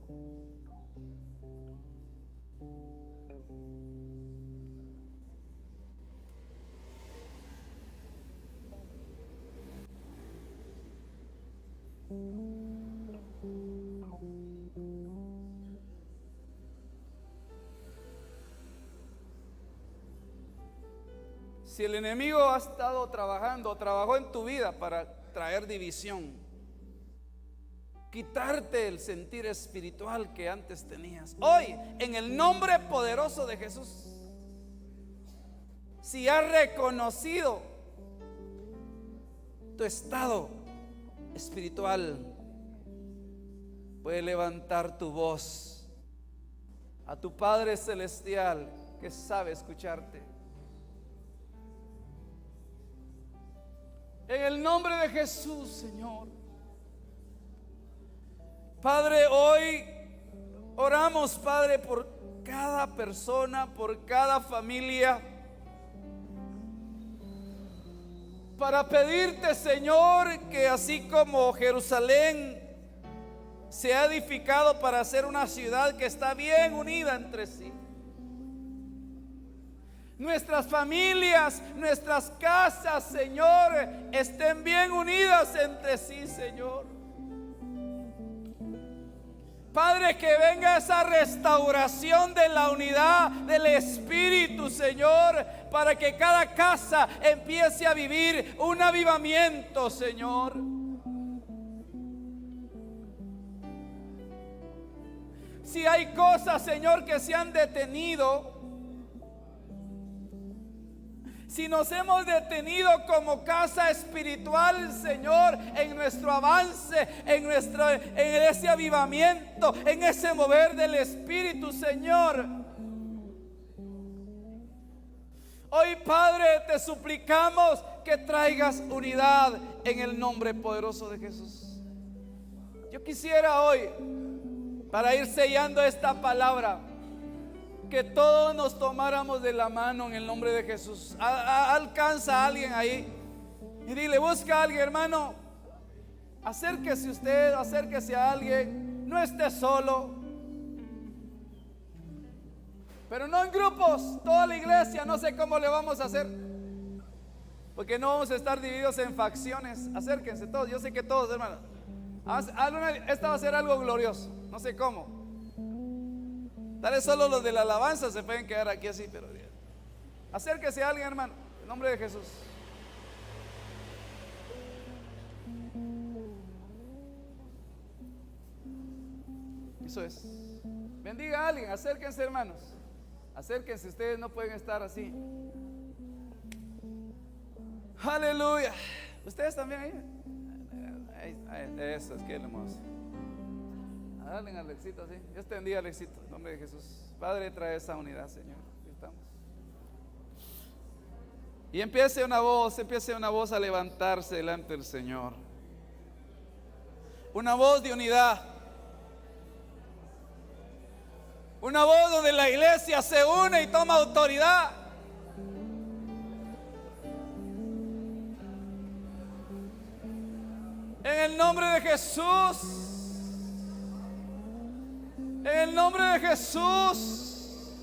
A: Si el enemigo ha estado trabajó en tu vida para traer división, quitarte el sentir espiritual que antes tenías, hoy, en el nombre poderoso de Jesús, si has reconocido tu estado espiritual, puedes levantar tu voz a tu Padre Celestial que sabe escucharte. En el nombre de Jesús, Señor. Padre, hoy oramos, Padre, por cada persona, por cada familia, para pedirte, Señor, que así como Jerusalén se ha edificado para ser una ciudad que está bien unida entre sí, nuestras familias, nuestras casas, Señor, estén bien unidas entre sí, Señor. Padre, que venga esa restauración de la unidad del Espíritu, Señor, para que cada casa empiece a vivir un avivamiento, Señor. Si hay cosas, Señor, que se han detenido, si nos hemos detenido como casa espiritual, Señor, en nuestro avance, en ese avivamiento, en ese mover del Espíritu, Señor, hoy, Padre, te suplicamos que traigas unidad en el nombre poderoso de Jesús. Yo quisiera hoy, para ir sellando esta palabra, que todos nos tomáramos de la mano en el nombre de Jesús. Alcanza a alguien ahí y dile, busca a alguien, hermano. Acérquese usted, acérquese a alguien. No esté solo, pero no en grupos, toda la iglesia. No sé cómo le vamos a hacer, porque no vamos a estar divididos en facciones. Acérquense todos, yo sé que todos, hermano. Esta va a ser algo glorioso, no sé cómo. Tal vez solo los de la alabanza se pueden quedar aquí así, pero acérquese a alguien, hermano, en nombre de Jesús. Eso es. Bendiga a alguien, acérquense, hermanos. Acérquense, ustedes no pueden estar así. Aleluya. Ustedes también ahí. Eso es que hermoso. Dale al Alexito así. Dios te bendiga, Alexito, en nombre de Jesús. Padre, trae esa unidad, Señor. Aquí estamos. Y empiece una voz a levantarse delante del Señor. Una voz de unidad. Una voz donde la iglesia se une y toma autoridad. En el nombre de Jesús. En el nombre de Jesús.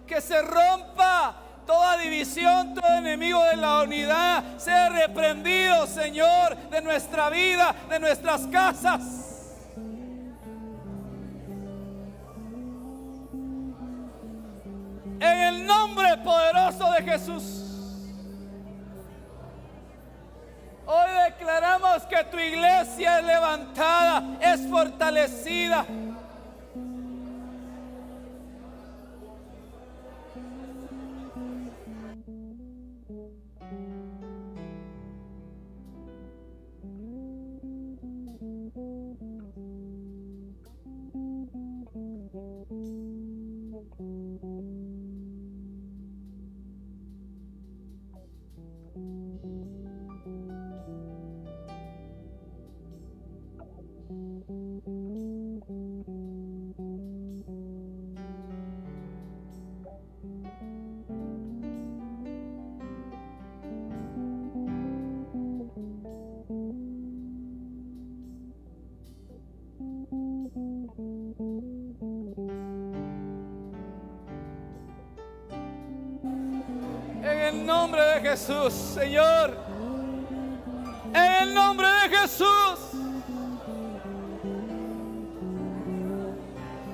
A: Que se rompa toda división, todo enemigo de la unidad. Sea reprendido, Señor, de nuestra vida, de nuestras casas. En el nombre poderoso de Jesús. Hoy declaramos que tu iglesia es levantada, es fortalecida. En el nombre de Jesús, Señor. En el nombre de Jesús.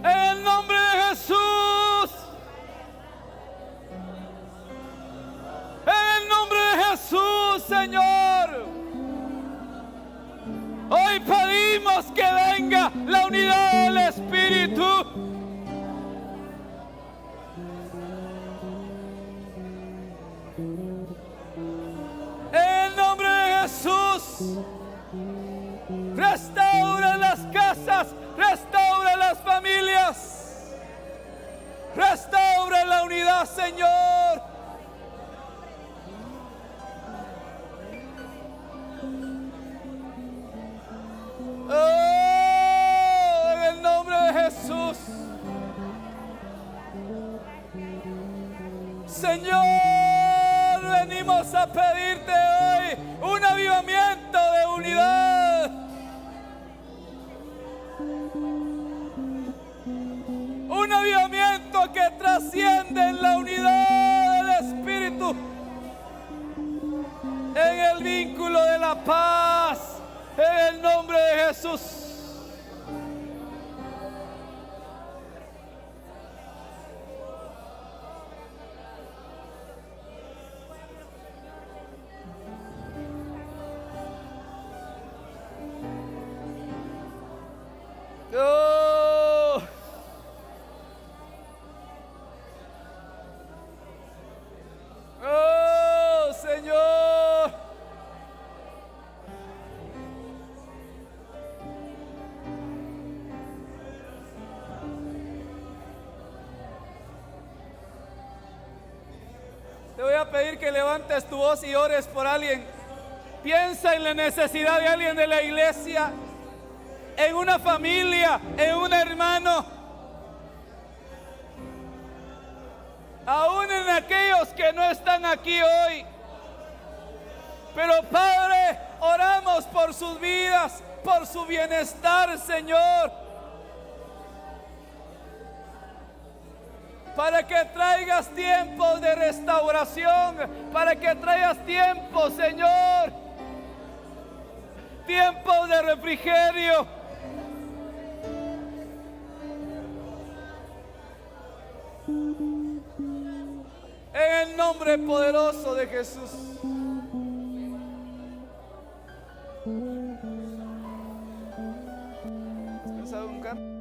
A: En el nombre de Jesús. En el nombre de Jesús, Señor. Hoy pedimos que venga la unidad del Espíritu. En el nombre de Jesús. Restaura las casas, restaura las familias, restaura la unidad, Señor. Oh, en el nombre de Jesús. Señor, venimos a pedirte hoy un avivamiento de unidad. Un avivamiento que trasciende en la unidad del Espíritu, en el vínculo de la paz, en el nombre de Jesús. Oh. Oh, Señor. Te voy a pedir que levantes tu voz y ores por alguien. Piensa en la necesidad de alguien de la iglesia, en una familia, en un hermano. aún en aquellos que no están aquí hoy. Pero Padre, oramos por sus vidas, por su bienestar, Señor. Para que traigas tiempos de restauración, para que traigas tiempo, Señor, tiempos de refrigerio. En el nombre poderoso de Jesús. ¿Has pensado en un canto?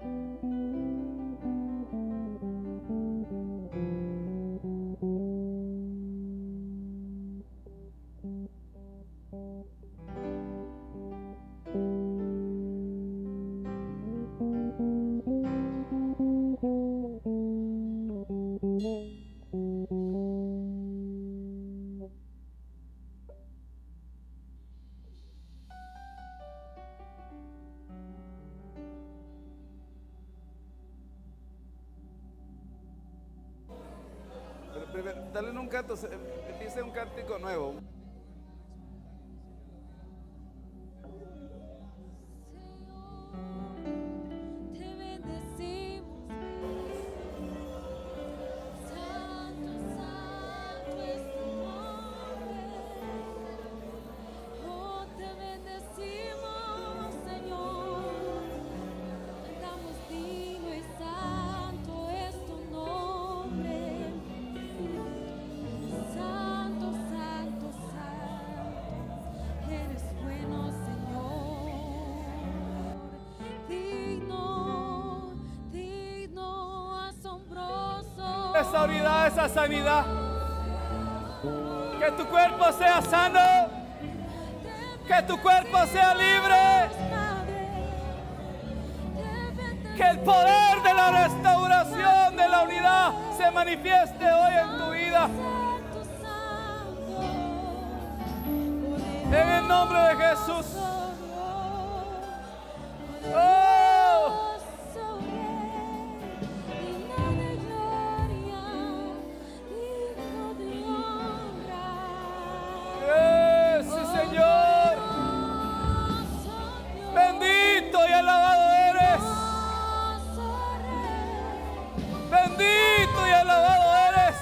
A: Dale un canto, dice un cántico nuevo. Esa unidad, esa sanidad, que tu cuerpo sea sano, que tu cuerpo sea libre, que el poder de la restauración de la unidad se manifieste hoy en tu vida, en el nombre de Jesús. Bendito y alabado eres. Bendito y alabado eres.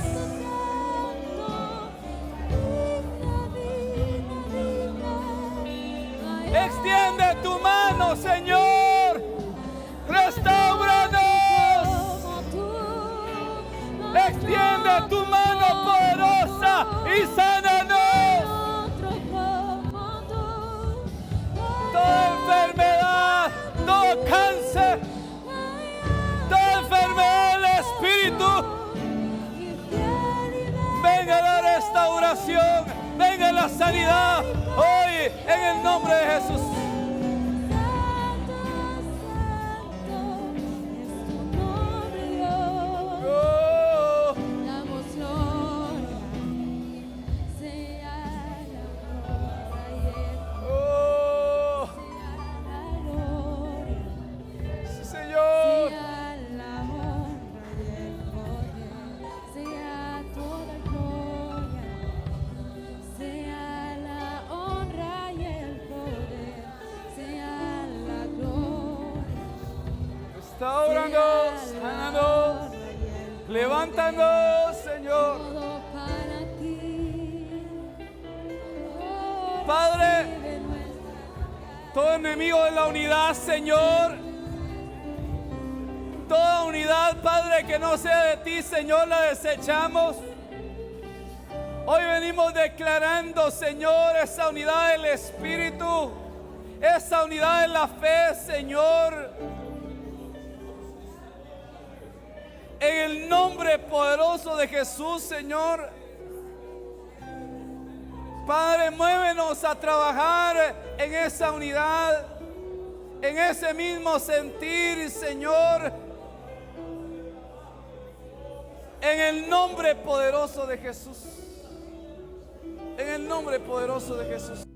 A: Extiende tu mano, Señor. Restáuranos. Extiende tu mano poderosa y sánanos. Toda enfermedad, todo cáncer, toda enfermedad del espíritu, venga la restauración, venga la sanidad hoy en el nombre de Jesús. Restauranos, sánanos, levántanos, Señor. Padre, todo enemigo de la unidad, Señor, toda unidad, Padre, que no sea de ti, Señor, la desechamos. Hoy venimos declarando, Señor, esa unidad del Espíritu, esa unidad de la fe, Señor. En el nombre poderoso de Jesús, Señor. Padre, muévenos a trabajar en esa unidad, en ese mismo sentir, Señor. En el nombre poderoso de Jesús. En el nombre poderoso de Jesús.